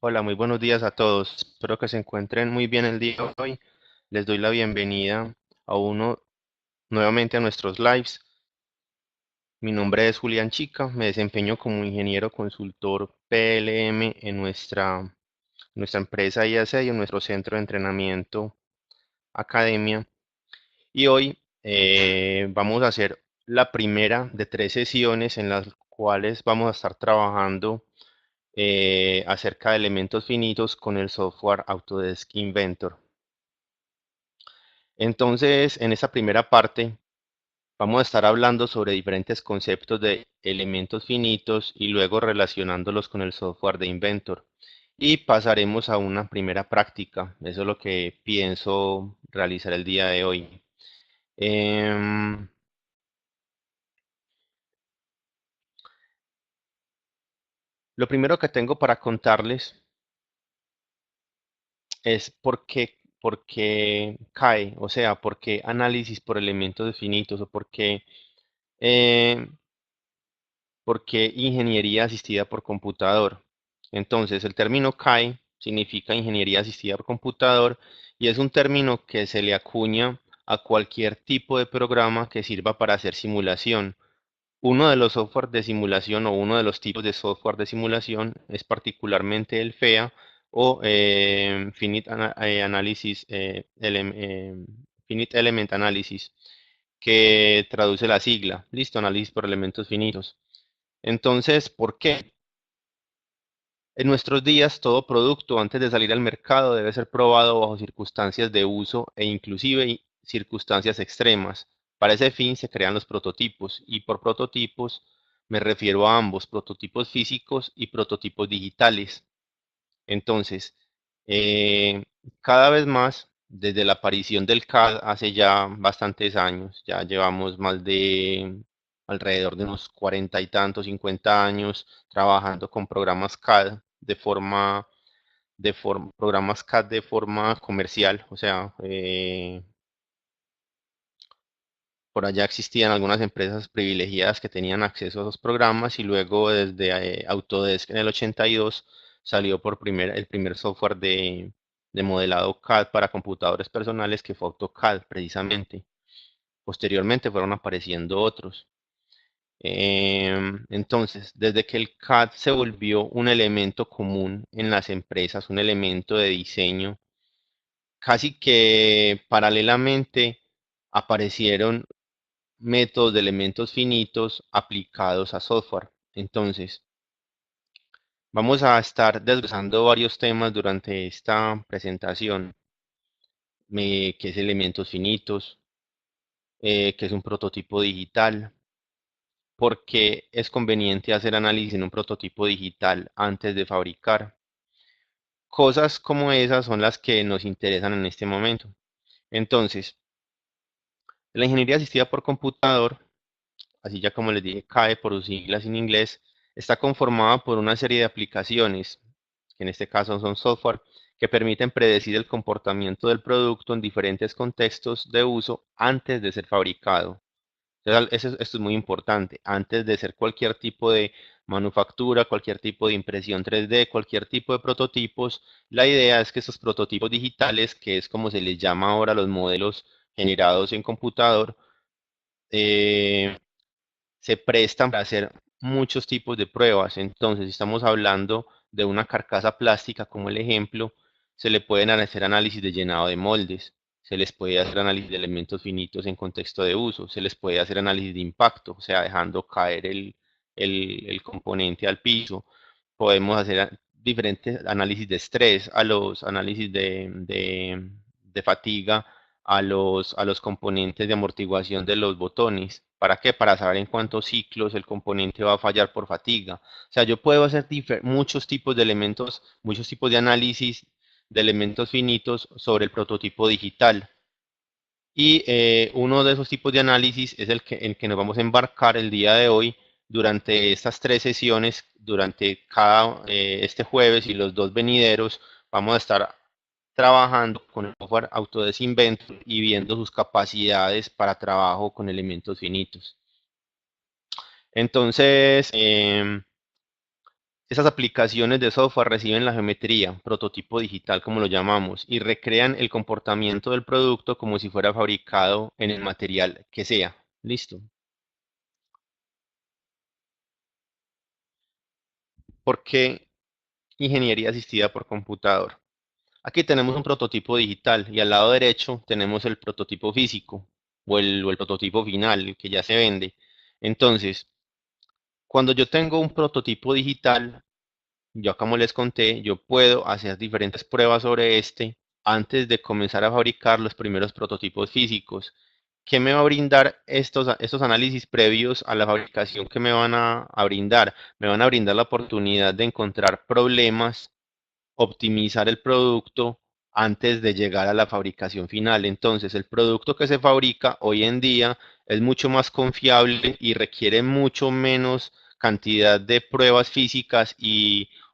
Hola, muy buenos días a todos. Espero que se encuentren muy bien el día de hoy. Les doy la bienvenida a uno nuevamente a nuestros lives. Mi nombre es Julián Chica, me desempeño como ingeniero consultor PLM en nuestra empresa IAC y en nuestro centro de entrenamiento Academia. Y hoy vamos a hacer la primera de tres sesiones en las cuales vamos a estar trabajando acerca de elementos finitos con el software Autodesk Inventor. Entonces, en esta primera parte vamos a estar hablando sobre diferentes conceptos de elementos finitos y luego relacionándolos con el software de Inventor. Y pasaremos a una primera práctica. Eso es lo que pienso realizar el día de hoy. Em, lo primero que tengo para contarles es por qué cae, o sea, por qué análisis por elementos finitos o eh, por qué ingeniería asistida por computador. Entonces, el término CAE significa ingeniería asistida por computador y es un término que se le acuña a cualquier tipo de programa que sirva para hacer simulación. Uno de los software de simulación o uno de los tipos de software de simulación es particularmente el FEA o Finite Element Analysis, que traduce la sigla, listo, análisis por elementos finitos. Entonces, ¿por qué? En nuestros días, todo producto antes de salir al mercado debe ser probado bajo circunstancias de uso e inclusive circunstancias extremas. Para ese fin se crean los prototipos y por prototipos me refiero a ambos, prototipos físicos y prototipos digitales. Entonces, eh, cada vez más, desde la aparición del CAD hace ya bastantes años, ya llevamos más de alrededor de unos 40 y tantos, 50 años trabajando con programas CAD programas CAD de forma comercial, o sea, por allá existían algunas empresas privilegiadas que tenían acceso a esos programas y luego desde Autodesk en el 82 salió el primer software de modelado CAD para computadores personales que fue AutoCAD precisamente. Posteriormente fueron apareciendo otros. Entonces, desde que el CAD se volvió un elemento común en las empresas, un elemento de diseño, casi que paralelamente aparecieron métodos de elementos finitos aplicados a software. Entonces, vamos a estar desglosando varios temas durante esta presentación, qué es elementos finitos, qué es un prototipo digital, por qué es conveniente hacer análisis en un prototipo digital antes de fabricar. Cosas como esas son las que nos interesan en este momento. Entonces, la ingeniería asistida por computador, así ya como les dije, CAE por sus siglas en inglés, está conformada por una serie de aplicaciones, que en este caso son software, que permiten predecir el comportamiento del producto en diferentes contextos de uso antes de ser fabricado. Entonces, esto es muy importante. Antes de hacer cualquier tipo de manufactura, cualquier tipo de impresión 3D, cualquier tipo de prototipos, la idea es que estos prototipos digitales, que es como se les llama ahora los modelos generados en computador, eh, se prestan para hacer muchos tipos de pruebas. Entonces, si estamos hablando de una carcasa plástica como el ejemplo, se le pueden hacer análisis de llenado de moldes, se les puede hacer análisis de elementos finitos en contexto de uso, se les puede hacer análisis de impacto, o sea, dejando caer el componente al piso. Podemos hacer diferentes análisis de estrés, a los análisis de fatiga, a los componentes de amortiguación de los botones. ¿Para qué? Para saber en cuántos ciclos el componente va a fallar por fatiga. O sea, yo puedo hacer muchos tipos de elementos, muchos tipos de análisis de elementos finitos sobre el prototipo digital. Y uno de esos tipos de análisis es el que nos vamos a embarcar el día de hoy durante estas tres sesiones, durante este jueves y los dos venideros, vamos a estar trabajando con el software Autodesk Inventor y viendo sus capacidades para trabajo con elementos finitos. Entonces, Esas aplicaciones de software reciben la geometría, prototipo digital como lo llamamos, y recrean el comportamiento del producto como si fuera fabricado en el material que sea. Listo. ¿Por qué ingeniería asistida por computador? Aquí tenemos un prototipo digital y al lado derecho tenemos el prototipo físico o el prototipo final, el que ya se vende. Entonces, cuando yo tengo un prototipo digital, yo como les conté, yo puedo hacer diferentes pruebas sobre este antes de comenzar a fabricar los primeros prototipos físicos. ¿Qué me va a brindar estos análisis previos a la fabricación que me van a brindar? Me van a brindar la oportunidad de encontrar problemas, optimizar el producto antes de llegar a la fabricación final. Entonces, el producto que se fabrica hoy en día es mucho más confiable y requiere mucho menos cantidad de pruebas físicas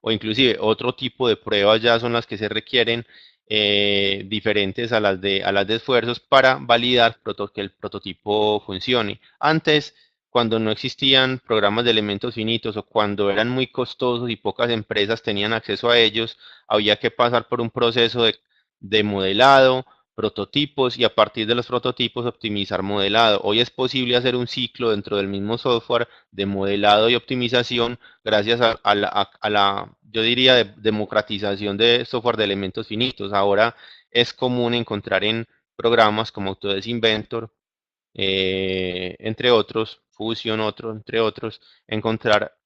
o inclusive otro tipo de pruebas ya son las que se requieren, diferentes a las de esfuerzos para validar que el prototipo funcione. Antes, cuando no existían programas de elementos finitos o cuando eran muy costosos y pocas empresas tenían acceso a ellos, había que pasar por un proceso de modelado, prototipos y a partir de los prototipos optimizar modelado. Hoy es posible hacer un ciclo dentro del mismo software de modelado y optimización gracias yo diría, democratización de software de elementos finitos. Ahora es común encontrar en programas como Autodesk Inventor, entre otros, Fusion, entre otros, encontrar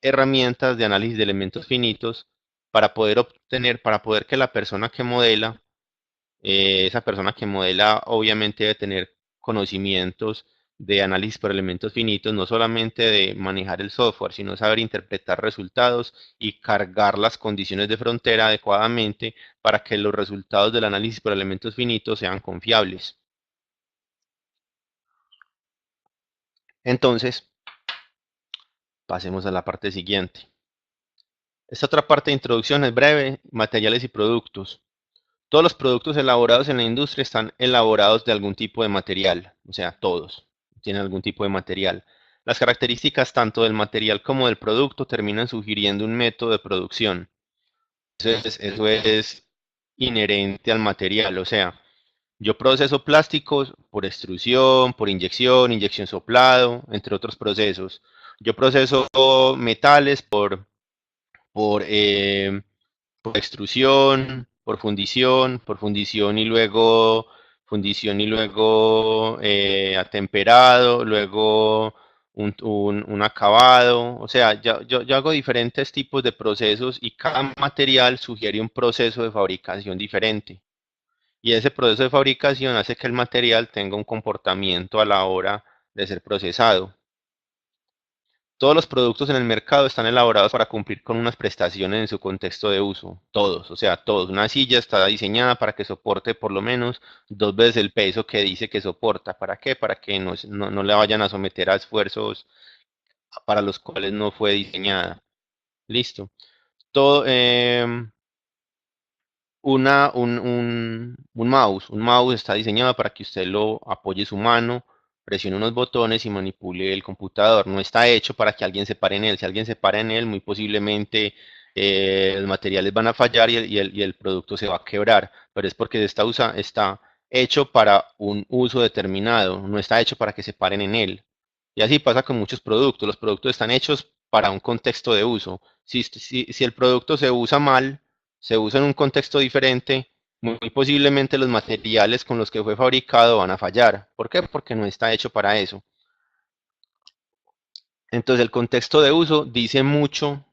herramientas de análisis de elementos finitos para poder que la persona que modela, esa persona que modela obviamente debe tener conocimientos de análisis por elementos finitos, no solamente de manejar el software, sino saber interpretar resultados y cargar las condiciones de frontera adecuadamente para que los resultados del análisis por elementos finitos sean confiables. Entonces, pasemos a la parte siguiente. Esta otra parte de introducción es breve, materiales y productos. Todos los productos elaborados en la industria están elaborados de algún tipo de material, o sea, todos tienen algún tipo de material. Las características tanto del material como del producto terminan sugiriendo un método de producción. Eso es inherente al material, o sea, yo proceso plásticos por extrusión, por inyección, inyección soplado, entre otros procesos. Yo proceso metales por por extrusión, por fundición y luego atemperado, luego un acabado. O sea, yo hago diferentes tipos de procesos y cada material sugiere un proceso de fabricación diferente. Y ese proceso de fabricación hace que el material tenga un comportamiento a la hora de ser procesado. Todos los productos en el mercado están elaborados para cumplir con unas prestaciones en su contexto de uso. Todos, o sea, todos. Una silla está diseñada para que soporte por lo menos dos veces el peso que dice que soporta. ¿Para qué? Para que no le vayan a someter a esfuerzos para los cuales no fue diseñada. Listo. Todo, un mouse está diseñado para que usted lo apoye su mano, presione unos botones y manipule el computador. No está hecho para que alguien se pare en él. Si alguien se para en él, muy posiblemente los materiales van a fallar y el producto se va a quebrar. Pero es porque está hecho para un uso determinado, no está hecho para que se paren en él. Y así pasa con muchos productos. Los productos están hechos para un contexto de uso. Si el producto se usa mal, se usa en un contexto diferente, muy posiblemente los materiales con los que fue fabricado van a fallar. ¿Por qué? Porque no está hecho para eso. Entonces el contexto de uso dice mucho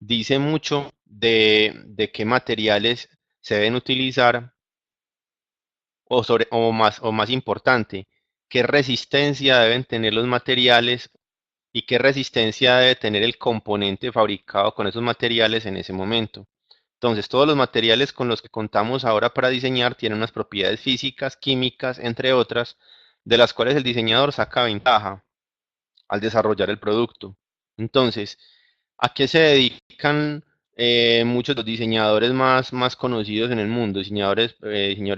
de qué materiales se deben utilizar o más importante, qué resistencia deben tener los materiales y qué resistencia debe tener el componente fabricado con esos materiales en ese momento. Entonces, todos los materiales con los que contamos ahora para diseñar tienen unas propiedades físicas, químicas, entre otras, de las cuales el diseñador saca ventaja al desarrollar el producto. Entonces, ¿a qué se dedican muchos de los diseñadores más conocidos en el mundo, diseñadores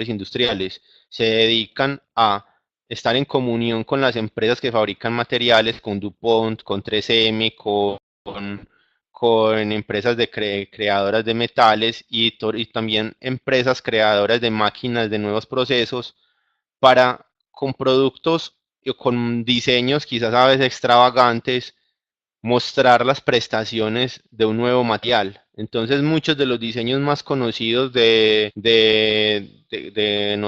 industriales? Se dedican a estar en comunión con las empresas que fabrican materiales, con DuPont, con 3M, con empresas de creadoras de metales y también empresas creadoras de máquinas de nuevos procesos para, con productos y con diseños quizás a veces extravagantes, mostrar las prestaciones de un nuevo material. Entonces muchos de los diseños más conocidos no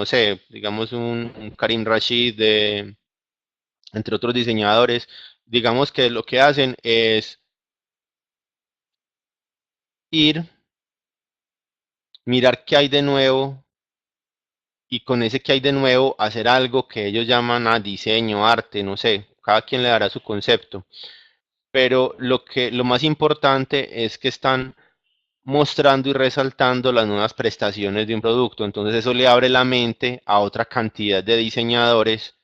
sé, digamos un Karim Rashid, entre otros diseñadores, digamos que lo que hacen es ir, mirar qué hay de nuevo y con ese que hay de nuevo hacer algo que ellos llaman a diseño, arte, no sé, cada quien le dará su concepto. Pero lo más importante es que están mostrando y resaltando las nuevas prestaciones de un producto. Entonces eso le abre la mente a otra cantidad de diseñadores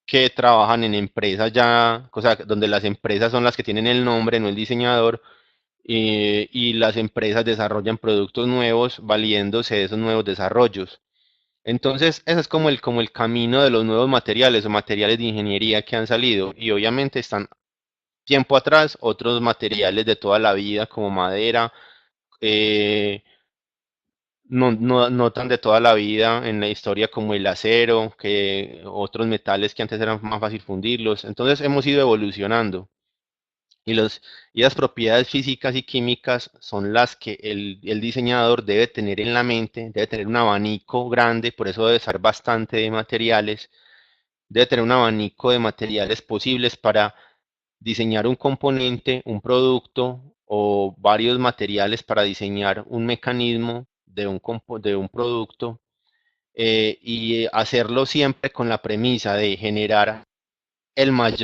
que trabajan en empresas ya, o sea, donde las empresas son las que tienen el nombre, no el diseñador, y las empresas desarrollan productos nuevos valiéndose de esos nuevos desarrollos. Entonces, ese es como el camino de los nuevos materiales o materiales de ingeniería que han salido. Y obviamente están tiempo atrás otros materiales de toda la vida como madera, eh, no tan de toda la vida en la historia como el acero, que otros metales que antes eran más fácil fundirlos. Entonces hemos ido evolucionando. Y, y las propiedades físicas y químicas son las que el diseñador debe tener en la mente, debe tener un abanico grande, por eso debe saber bastante de materiales, debe tener un abanico de materiales posibles para diseñar un componente, un producto o varios materiales para diseñar un mecanismo de un producto, y hacerlo siempre con la premisa de generar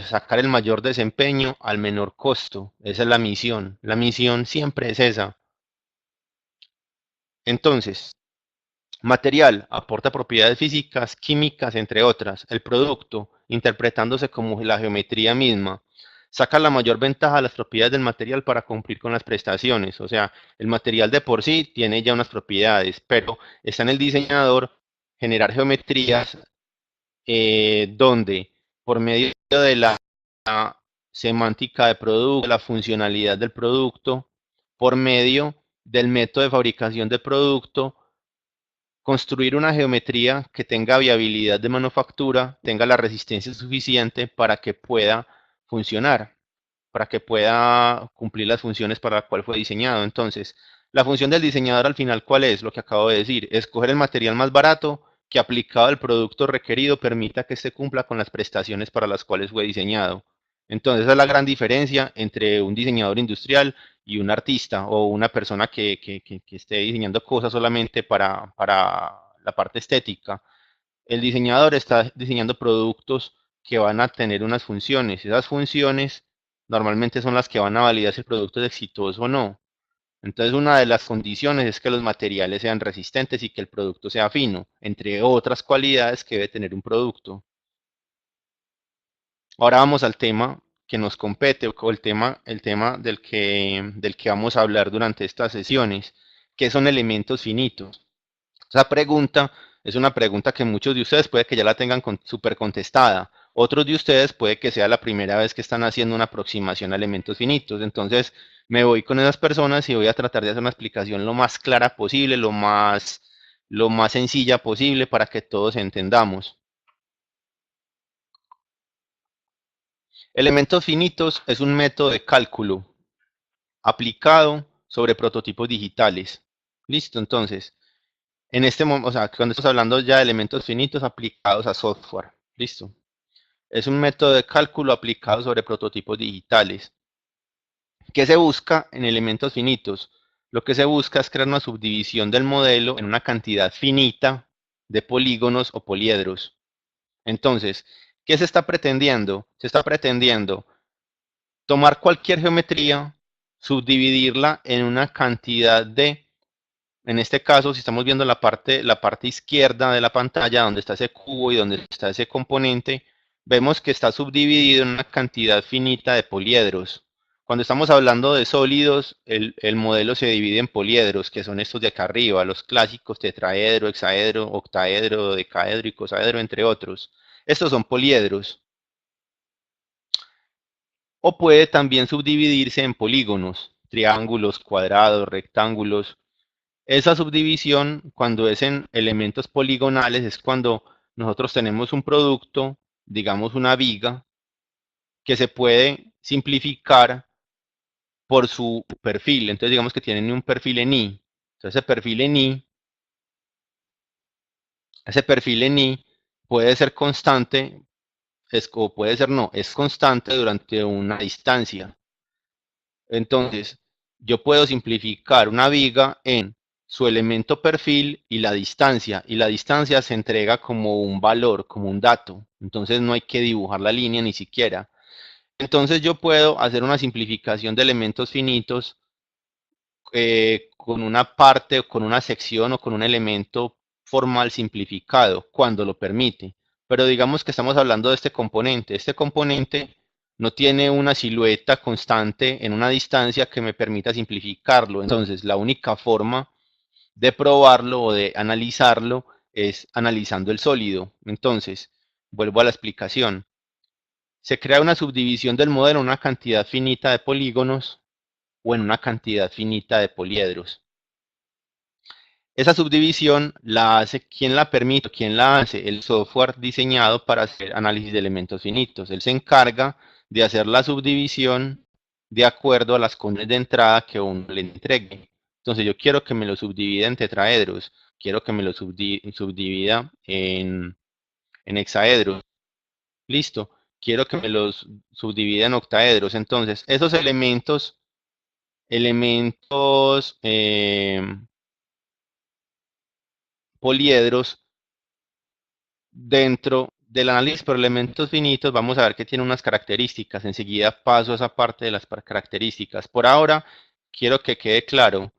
sacar el mayor desempeño al menor costo. Esa es la misión. La misión siempre es esa. Entonces, material aporta propiedades físicas, químicas, entre otras. El producto, interpretándose como la geometría misma, saca la mayor ventaja de las propiedades del material para cumplir con las prestaciones. O sea, el material de por sí tiene ya unas propiedades, pero está en el diseñador generar geometrías, donde por medio de la semántica de producto, la funcionalidad del producto, por medio del método de fabricación del producto, construir una geometría que tenga viabilidad de manufactura, tenga la resistencia suficiente para que pueda funcionar, para que pueda cumplir las funciones para las cuales fue diseñado. Entonces, la función del diseñador al final, ¿cuál es? Lo que acabo de decir, escoger el material más barato que aplicado al producto requerido permita que se cumpla con las prestaciones para las cuales fue diseñado. Entonces, esa es la gran diferencia entre un diseñador industrial y un artista o una persona que esté diseñando cosas solamente para la parte estética. El diseñador está diseñando productos que van a tener unas funciones. Esas funciones normalmente son las que van a validar si el producto es exitoso o no. Entonces, una de las condiciones es que los materiales sean resistentes y que el producto sea fino, entre otras cualidades que debe tener un producto. Ahora vamos al tema que nos compete o el tema del que vamos a hablar durante estas sesiones, que son elementos finitos. Esa pregunta es una pregunta que muchos de ustedes puede que ya la tengan súper contestada. Otros de ustedes puede que sea la primera vez que están haciendo una aproximación a elementos finitos. Entonces me voy con esas personas y voy a tratar de hacer una explicación lo más clara posible, lo más sencilla posible para que todos entendamos. Elementos finitos es un método de cálculo aplicado sobre prototipos digitales. Listo, entonces, en este momento, o sea, cuando estamos hablando ya de elementos finitos aplicados a software. Listo. Es un método de cálculo aplicado sobre prototipos digitales. ¿Qué se busca en elementos finitos? Lo que se busca es crear una subdivisión del modelo en una cantidad finita de polígonos o poliedros. Entonces, ¿qué se está pretendiendo? Se está pretendiendo tomar cualquier geometría, subdividirla en una cantidad de, en este caso, si estamos viendo la parte izquierda de la pantalla, donde está ese cubo y donde está ese componente, vemos que está subdividido en una cantidad finita de poliedros. Cuando estamos hablando de sólidos, el modelo se divide en poliedros, que son estos de acá arriba, los clásicos tetraedro, hexaedro, octaedro, decaedro y cosaedro, entre otros. Estos son poliedros. O puede también subdividirse en polígonos. triángulos, cuadrados, rectángulos. Esa subdivisión, cuando es en elementos poligonales, es cuando nosotros tenemos un producto, digamos una viga, que se puede simplificar por su perfil. Entonces digamos que tienen un perfil en I. Entonces ese perfil en I puede ser constante, o puede ser no, es constante durante una distancia. Entonces, yo puedo simplificar una viga en su elemento perfil y la distancia se entrega como un valor, como un dato. Entonces no hay que dibujar la línea ni siquiera. Entonces yo puedo hacer una simplificación de elementos finitos con una parte o con una sección o con un elemento formal simplificado cuando lo permite. Pero digamos que estamos hablando de este componente. Este componente no tiene una silueta constante en una distancia que me permita simplificarlo. Entonces, la única forma de probarlo o de analizarlo es analizando el sólido. Entonces, vuelvo a la explicación. Se crea una subdivisión del modelo en una cantidad finita de polígonos o en una cantidad finita de poliedros. Esa subdivisión la hace, ¿quién la permite? ¿Quién la hace? El software diseñado para hacer análisis de elementos finitos. Él se encarga de hacer la subdivisión de acuerdo a las condiciones de entrada que uno le entregue. Entonces yo quiero que me lo subdivida en tetraedros, quiero que me lo subdivida en hexaedros. Listo. Quiero que me los subdivida en octaedros. Entonces, esos elementos poliedros dentro del análisis por elementos finitos, vamos a ver que tiene unas características. Enseguida paso a esa parte de las características. Por ahora, quiero que quede claro.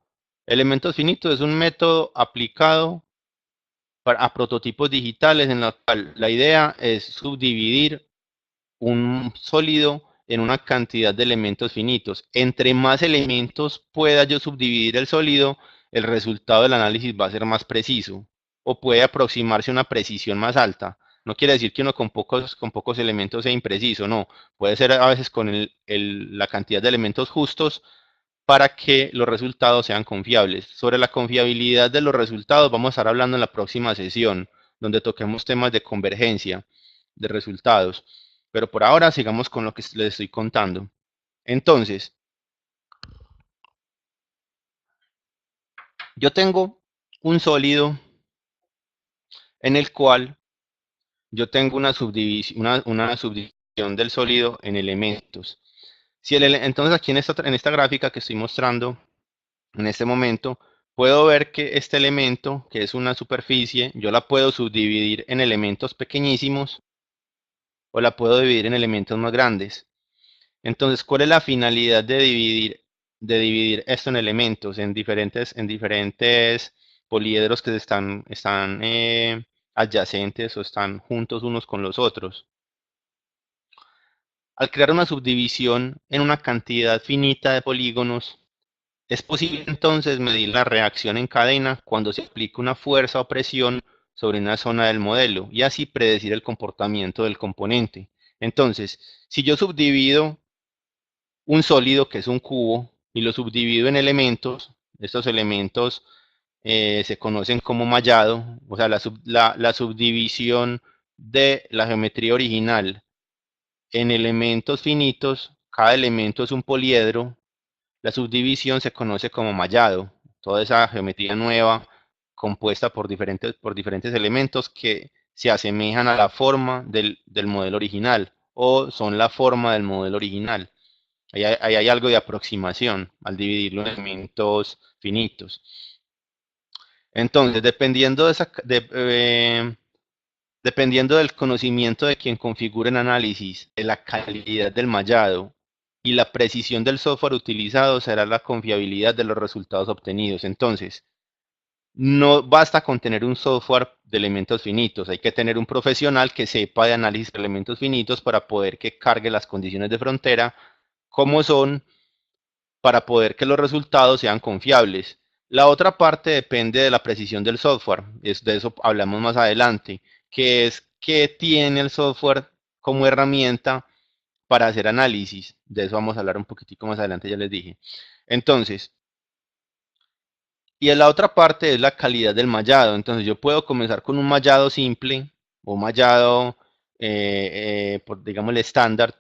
Elementos finitos es un método aplicado a prototipos digitales en la cual la idea es subdividir un sólido en una cantidad de elementos finitos. Entre más elementos pueda yo subdividir el sólido, el resultado del análisis va a ser más preciso o puede aproximarse a una precisión más alta. No quiere decir que uno con pocos elementos sea impreciso, no. Puede ser a veces con la cantidad de elementos justos para que los resultados sean confiables. Sobre la confiabilidad de los resultados vamos a estar hablando en la próxima sesión, donde toquemos temas de convergencia de resultados. Pero por ahora sigamos con lo que les estoy contando. Entonces, yo tengo un sólido en el cual yo tengo una subdivisión del sólido en elementos. Entonces aquí en esta gráfica que estoy mostrando en este momento, puedo ver que este elemento, que es una superficie, yo la puedo subdividir en elementos pequeñísimos o la puedo dividir en elementos más grandes. Entonces, ¿cuál es la finalidad de dividir esto en elementos, en diferentes poliedros que están adyacentes o están juntos unos con los otros? Al crear una subdivisión en una cantidad finita de polígonos, es posible entonces medir la reacción en cadena cuando se aplica una fuerza o presión sobre una zona del modelo y así predecir el comportamiento del componente. Entonces, si yo subdivido un sólido que es un cubo y lo subdivido en elementos, estos elementos se conocen como mallado, o sea, la subdivisión de la geometría original en elementos finitos, cada elemento es un poliedro, la subdivisión se conoce como mallado, toda esa geometría nueva compuesta por diferentes elementos que se asemejan a la forma del modelo original o son la forma del modelo original. Ahí hay algo de aproximación al dividirlo en elementos finitos. Entonces, dependiendo del conocimiento de quien configure el análisis, de la calidad del mallado y la precisión del software utilizado, será la confiabilidad de los resultados obtenidos. Entonces, no basta con tener un software de elementos finitos, hay que tener un profesional que sepa de análisis de elementos finitos para poder que cargue las condiciones de frontera como son para poder que los resultados sean confiables. La otra parte depende de la precisión del software, de eso hablamos más adelante, que es que tiene el software como herramienta para hacer análisis. De eso vamos a hablar un poquitico más adelante, ya les dije. Entonces, y en la otra parte es la calidad del mallado. Entonces yo puedo comenzar con un mallado simple o mallado, por digamos el estándar,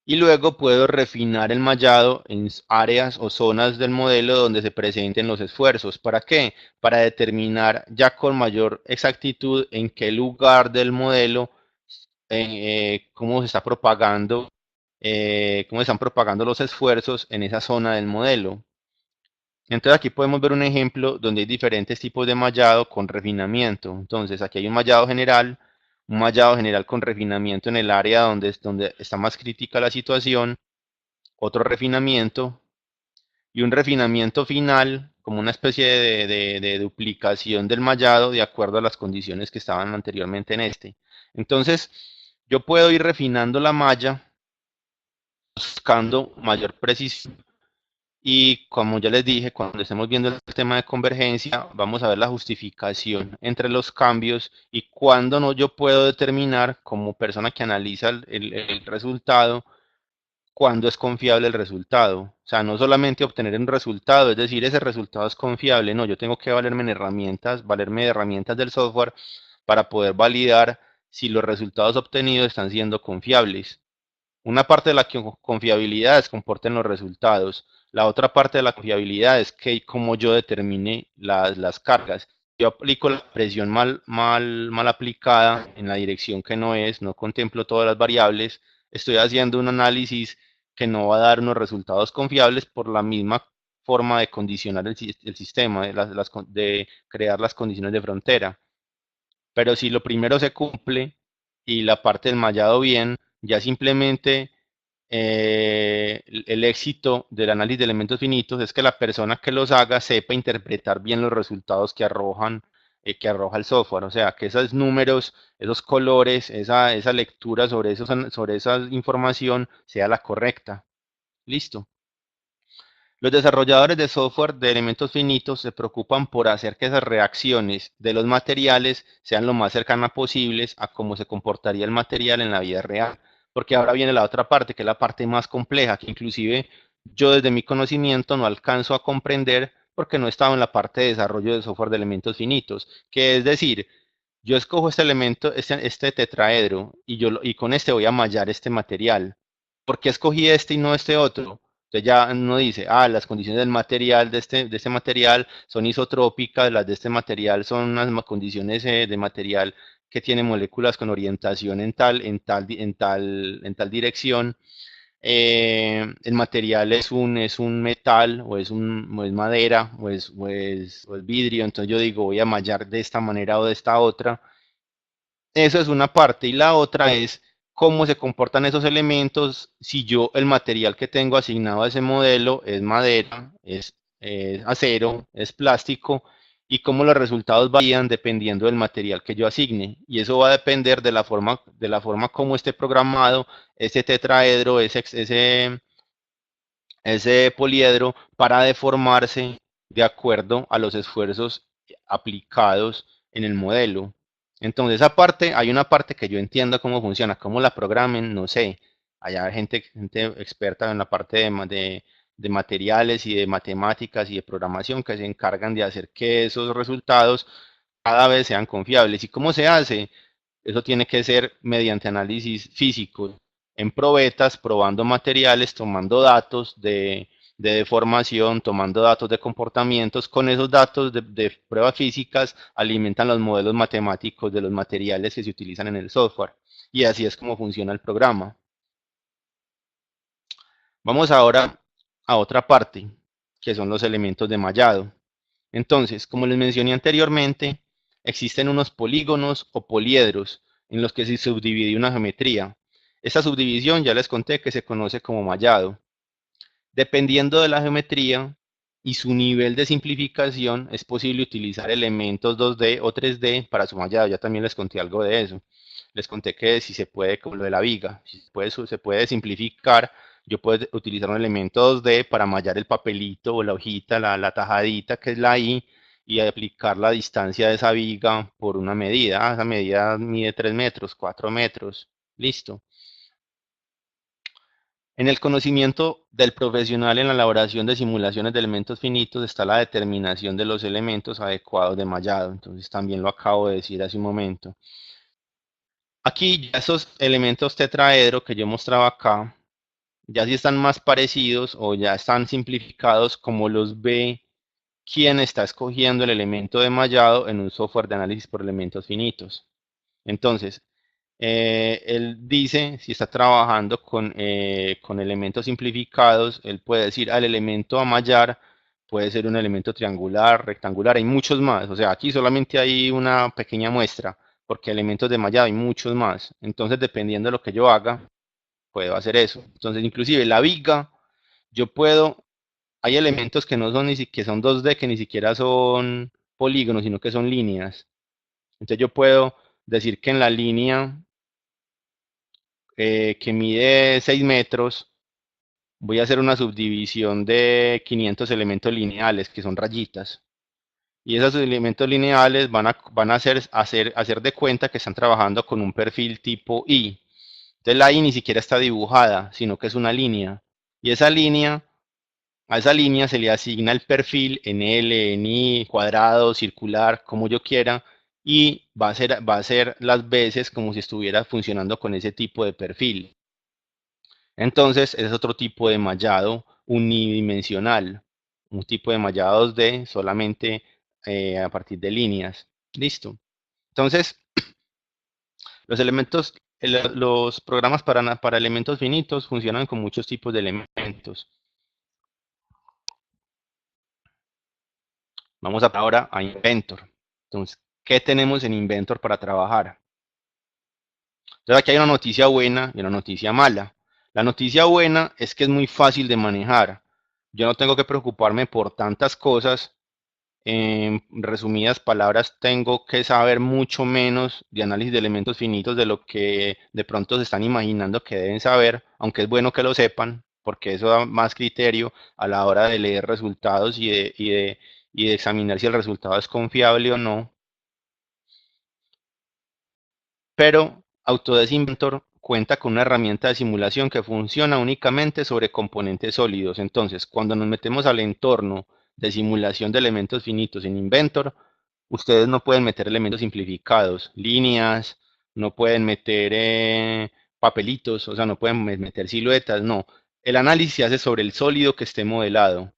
y luego puedo refinar el mallado en áreas o zonas del modelo donde se presenten los esfuerzos. ¿Para qué? Para determinar ya con mayor exactitud en qué lugar del modelo, cómo se está propagando, cómo se están propagando los esfuerzos en esa zona del modelo. Entonces aquí podemos ver un ejemplo donde hay diferentes tipos de mallado con refinamiento. Entonces aquí hay un mallado general con refinamiento en el área donde está más crítica la situación, otro refinamiento y un refinamiento final como una especie de duplicación del mallado de acuerdo a las condiciones que estaban anteriormente en este. Entonces yo puedo ir refinando la malla buscando mayor precisión. Y como ya les dije, cuando estemos viendo el tema de convergencia, vamos a ver la justificación entre los cambios y cuándo no yo puedo determinar como persona que analiza el resultado, cuándo es confiable el resultado. O sea, no solamente obtener un resultado, es decir, ese resultado es confiable, no, yo tengo que valerme de herramientas del software para poder validar si los resultados obtenidos están siendo confiables. Una parte de la confiabilidad es comporta en los resultados. La otra parte de la confiabilidad es que como yo determine las cargas. Yo aplico la presión mal aplicada en la dirección que no es, no contemplo todas las variables, estoy haciendo un análisis que no va a dar unos resultados confiables por la misma forma de condicionar el sistema, de crear las condiciones de frontera. Pero si lo primero se cumple y la parte del mallado bien, ya simplemente el éxito del análisis de elementos finitos es que la persona que los haga sepa interpretar bien los resultados que arroja el software. O sea, que esos números, esos colores, esa lectura sobre esa información sea la correcta. Listo. Los desarrolladores de software de elementos finitos se preocupan por hacer que esas reacciones de los materiales sean lo más cercanas posibles a cómo se comportaría el material en la vida real. Porque ahora viene la otra parte, que es la parte más compleja, que inclusive yo desde mi conocimiento no alcanzo a comprender porque no he estado en la parte de desarrollo de software de elementos finitos. Que es decir, yo escojo este elemento, este tetraedro, y con este voy a mallar este material. ¿Por qué escogí este y no este otro? Entonces ya uno dice, las condiciones del material, de este material son isotrópicas, las de este material son unas condiciones de material que tiene moléculas con orientación en tal dirección. El material es un metal o es madera o es vidrio, entonces yo digo voy a mallar de esta manera o de esta otra. Eso es una parte y la otra es cómo se comportan esos elementos si yo el material que tengo asignado a ese modelo es madera, es acero, es plástico y cómo los resultados varían dependiendo del material que yo asigne. Y eso va a depender de la forma como esté programado ese tetraedro, ese poliedro para deformarse de acuerdo a los esfuerzos aplicados en el modelo. Entonces, hay una parte que yo entiendo cómo funciona, cómo la programen, no sé. Hay gente experta en la parte de materiales y de matemáticas y de programación que se encargan de hacer que esos resultados cada vez sean confiables. ¿Y cómo se hace? Eso tiene que ser mediante análisis físico, en probetas, probando materiales, tomando datos de deformación, tomando datos de comportamientos. Con esos datos de pruebas físicas alimentan los modelos matemáticos de los materiales que se utilizan en el software. Y así es como funciona el programa. Vamos ahora a otra parte, que son los elementos de mallado. Entonces, como les mencioné anteriormente, existen unos polígonos o poliedros en los que se subdivide una geometría. Esta subdivisión ya les conté que se conoce como mallado. Dependiendo de la geometría y su nivel de simplificación, es posible utilizar elementos 2D o 3D para su mallado. Ya también les conté algo de eso. Les conté que si se puede, como lo de la viga, si se puede simplificar, yo puedo utilizar un elemento 2D para mallar el papelito o la hojita, la tajadita que es la I, y aplicar la distancia de esa viga por una medida. Esa medida mide 3 metros, 4 metros. Listo. En el conocimiento del profesional en la elaboración de simulaciones de elementos finitos está la determinación de los elementos adecuados de mallado. Entonces también lo acabo de decir hace un momento. Aquí ya esos elementos tetraedro que yo mostraba acá, ya sí están más parecidos o ya están simplificados como los ve quien está escogiendo el elemento de mallado en un software de análisis por elementos finitos. Entonces, él dice, si está trabajando con elementos simplificados, él puede decir al elemento a mallar, puede ser un elemento triangular, rectangular, hay muchos más. O sea, aquí solamente hay una pequeña muestra, porque elementos de mallado hay muchos más. Entonces, dependiendo de lo que yo haga, puedo hacer eso. Entonces, inclusive la viga, yo puedo, hay elementos que no son ni siquiera son 2D, que ni siquiera son polígonos, sino que son líneas. Entonces yo puedo decir que en la línea que mide 6 metros, voy a hacer una subdivisión de 500 elementos lineales, que son rayitas. Y esos elementos lineales van a hacer de cuenta que están trabajando con un perfil tipo I. Entonces la I ni siquiera está dibujada, sino que es una línea. Y a esa línea se le asigna el perfil en L, en I, cuadrado, circular, como yo quiera, y va a ser las veces como si estuviera funcionando con ese tipo de perfil. Entonces, ese es otro tipo de mallado unidimensional, un tipo de mallado 2D solamente a partir de líneas. Listo. Entonces, los programas para elementos finitos funcionan con muchos tipos de elementos. Vamos ahora a Inventor. Entonces, ¿qué tenemos en Inventor para trabajar? Entonces, aquí hay una noticia buena y una noticia mala. La noticia buena es que es muy fácil de manejar. Yo no tengo que preocuparme por tantas cosas. En resumidas palabras, tengo que saber mucho menos de análisis de elementos finitos de lo que de pronto se están imaginando que deben saber, aunque es bueno que lo sepan, porque eso da más criterio a la hora de leer resultados y de examinar si el resultado es confiable o no. Pero Autodesk Inventor cuenta con una herramienta de simulación que funciona únicamente sobre componentes sólidos. Entonces, cuando nos metemos al entorno de simulación de elementos finitos en Inventor, ustedes no pueden meter elementos simplificados, líneas, no pueden meter papelitos, o sea, no pueden meter siluetas, no. El análisis se hace sobre el sólido que esté modelado.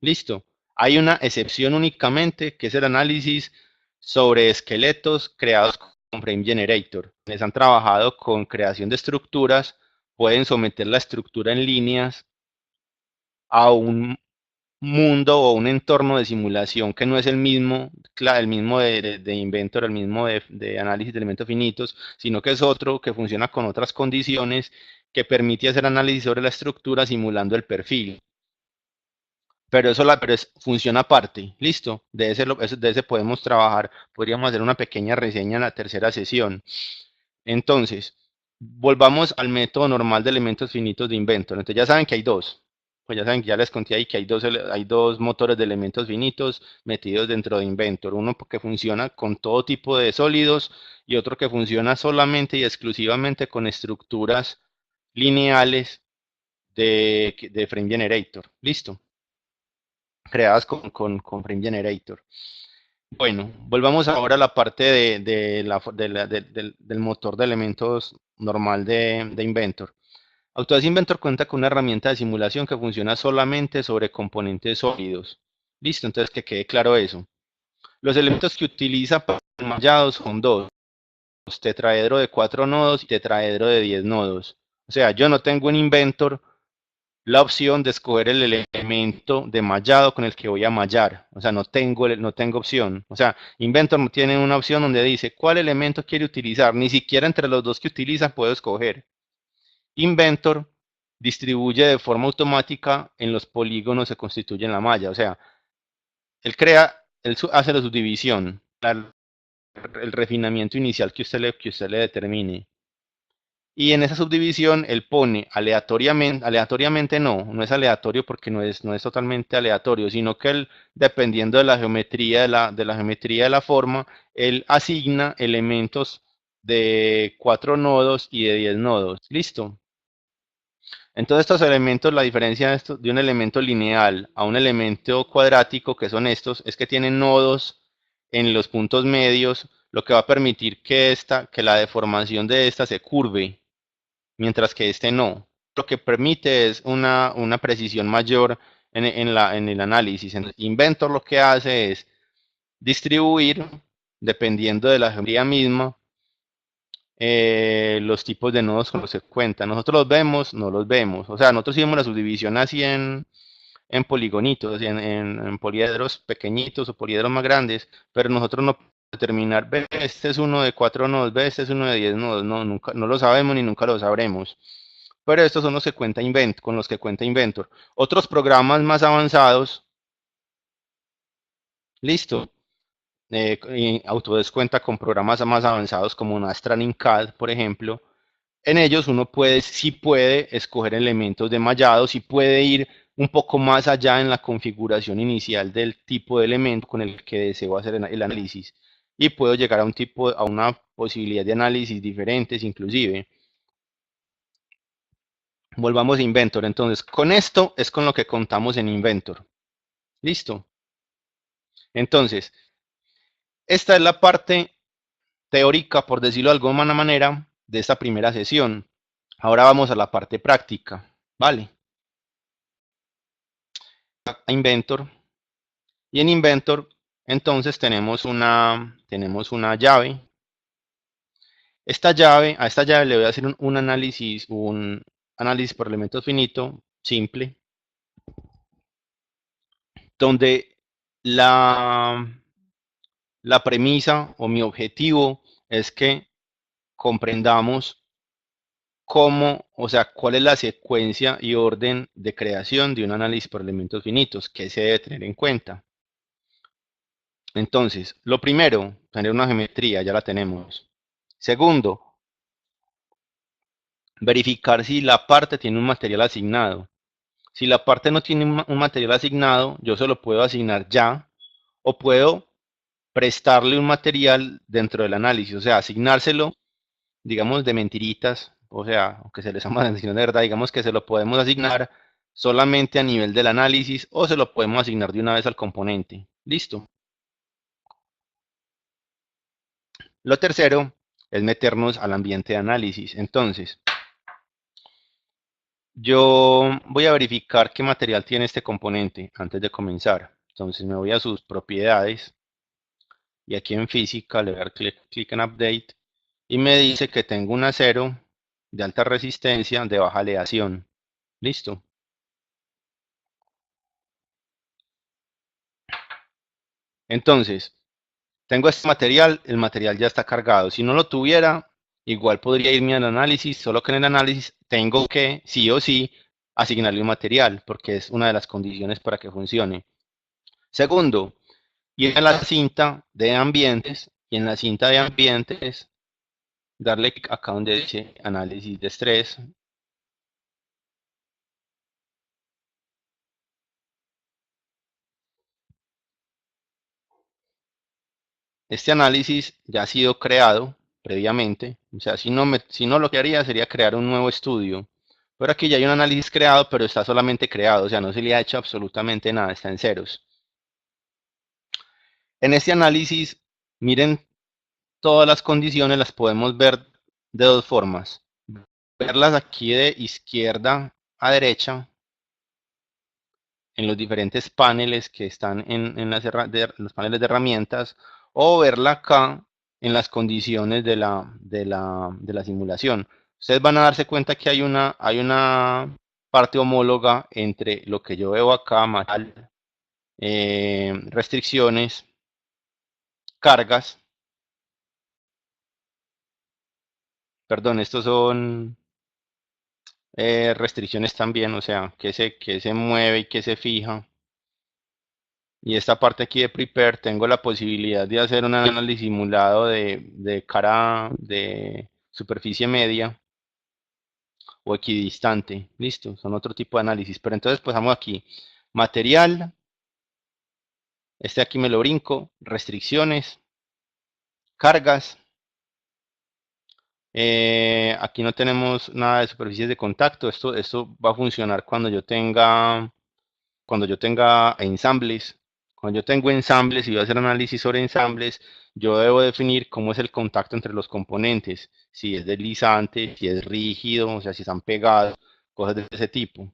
Listo. Hay una excepción únicamente, que es el análisis sobre esqueletos creados con Frame Generator. Les han trabajado con creación de estructuras, pueden someter la estructura en líneas a un mundo o un entorno de simulación que no es el mismo de Inventor, el mismo de análisis de elementos finitos, sino que es otro que funciona con otras condiciones que permite hacer análisis sobre la estructura simulando el perfil. Pero funciona aparte, listo. De ese podemos trabajar, podríamos hacer una pequeña reseña en la tercera sesión. Entonces, volvamos al método normal de elementos finitos de Inventor. Entonces ya saben que hay dos. Pues ya saben que ya les conté ahí que hay dos motores de elementos finitos metidos dentro de Inventor. Uno que funciona con todo tipo de sólidos y otro que funciona solamente y exclusivamente con estructuras lineales de Frame Generator. Listo. Creadas con Frame Generator. Bueno, volvamos ahora a la parte del motor de elementos normal de Inventor. Autodesk Inventor cuenta con una herramienta de simulación que funciona solamente sobre componentes sólidos. Listo, entonces que quede claro eso. Los elementos que utiliza para enmallados son dos: tetraedro de 4 nodos y tetraedro de 10 nodos. O sea, yo no tengo en Inventor la opción de escoger el elemento de mallado con el que voy a mallar. O sea, no tengo opción. O sea, Inventor no tiene una opción donde dice cuál elemento quiere utilizar. Ni siquiera entre los dos que utiliza puedo escoger. Inventor distribuye de forma automática en los polígonos que constituyen la malla. O sea, él hace la subdivisión, el refinamiento inicial que usted le determine. Y en esa subdivisión él pone aleatoriamente no es aleatorio porque no es totalmente aleatorio, sino que él, dependiendo de la geometría de la forma, él asigna elementos de 4 nodos y de 10 nodos. ¿Listo? Entonces estos elementos, la diferencia de un elemento lineal a un elemento cuadrático, que son estos, es que tienen nodos en los puntos medios, lo que va a permitir que la deformación de esta se curve, mientras que este no. Lo que permite es una precisión mayor en el análisis. Inventor lo que hace es distribuir, dependiendo de la geometría misma, los tipos de nodos con los que cuenta. Nosotros los vemos, no los vemos. O sea, nosotros hicimos la subdivisión así en poligonitos, en poliedros pequeñitos o poliedros más grandes, pero nosotros no podemos determinar, ve, este es uno de 4 nodos, ve, este es uno de 10 nodos, no, nunca, no lo sabemos ni nunca lo sabremos. Pero estos son los que cuenta con los que cuenta Inventor. Otros programas más avanzados, listo, y Autodesk cuenta con programas más avanzados como Nastran in CAD, por ejemplo. En ellos uno puede, sí puede escoger elementos de mallado, sí puede ir un poco más allá en la configuración inicial del tipo de elemento con el que deseo hacer el análisis. Y puedo llegar a a una posibilidad de análisis diferentes inclusive. Volvamos a Inventor. Entonces, con esto es con lo que contamos en Inventor. Listo. Entonces, esta es la parte teórica, por decirlo de alguna manera, de esta primera sesión. Ahora vamos a la parte práctica, ¿vale? A Inventor. Y en Inventor, entonces tenemos una llave. A esta llave le voy a hacer un análisis por elementos finito, simple, donde la, la premisa o mi objetivo es que comprendamos cómo, o sea, cuál es la secuencia y orden de creación de un análisis por elementos finitos, que se debe tener en cuenta. Entonces, lo primero, tener una geometría, ya la tenemos. Segundo, verificar si la parte tiene un material asignado. Si la parte no tiene un material asignado, yo se lo puedo asignar ya o puedo prestarle un material dentro del análisis, o sea, asignárselo, digamos, de mentiritas, o sea, aunque se les llama asignación de verdad, digamos que se lo podemos asignar solamente a nivel del análisis o se lo podemos asignar de una vez al componente. Listo. Lo tercero es meternos al ambiente de análisis. Entonces, yo voy a verificar qué material tiene este componente antes de comenzar. Entonces me voy a sus propiedades y aquí en física le voy a dar clic en update y me dice que tengo un acero de alta resistencia de baja aleación. Listo. Entonces, tengo este material, el material ya está cargado. Si no lo tuviera, igual podría irme al análisis, solo que en el análisis tengo que, sí o sí, asignarle un material, porque es una de las condiciones para que funcione. Segundo, ir a la cinta de ambientes y en la cinta de ambientes darle clic acá donde dice análisis de estrés. Este análisis ya ha sido creado previamente, o sea, si no lo que haría sería crear un nuevo estudio. Pero aquí ya hay un análisis creado, pero está solamente creado, o sea, no se le ha hecho absolutamente nada, está en ceros. En este análisis, miren, todas las condiciones las podemos ver de dos formas. Verlas aquí de izquierda a derecha, en los diferentes paneles que están en los paneles de herramientas, o verla acá en las condiciones de la simulación. Ustedes van a darse cuenta que hay una parte homóloga entre lo que yo veo acá, restricciones, cargas, perdón, estos son restricciones también, o sea, que se mueve y que se fija. Y esta parte aquí de Prepare tengo la posibilidad de hacer un análisis simulado de cara de superficie media o equidistante. Listo, son otro tipo de análisis. Pero entonces pasamos aquí. Material, este aquí me lo brinco. Restricciones, cargas, Aquí no tenemos nada de superficies de contacto. Esto va a funcionar cuando yo tenga ensambles. Cuando yo tengo ensambles y voy a hacer análisis sobre ensambles, yo debo definir cómo es el contacto entre los componentes, si es deslizante, si es rígido, o sea, si están pegados, cosas de ese tipo.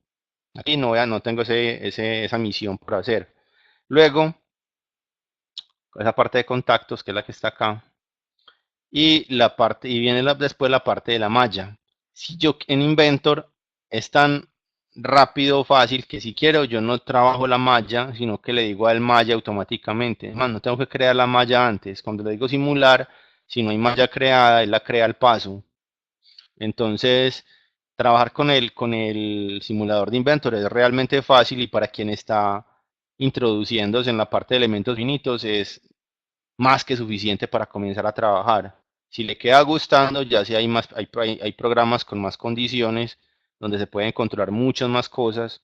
Aquí no tengo esa misión por hacer. Luego, esa parte de contactos, que es la que está acá, y viene después la parte de la malla. Si yo en Inventor es tan rápido o fácil que si quiero yo no trabajo la malla, sino que le digo al malla automáticamente. Es más, no tengo que crear la malla antes. Cuando le digo simular, si no hay malla creada, él la crea al paso. Entonces, trabajar con el simulador de Inventor es realmente fácil, y para quien está introduciéndose en la parte de elementos finitos es más que suficiente para comenzar a trabajar. Si le queda gustando, ya si hay programas con más condiciones donde se pueden controlar muchas más cosas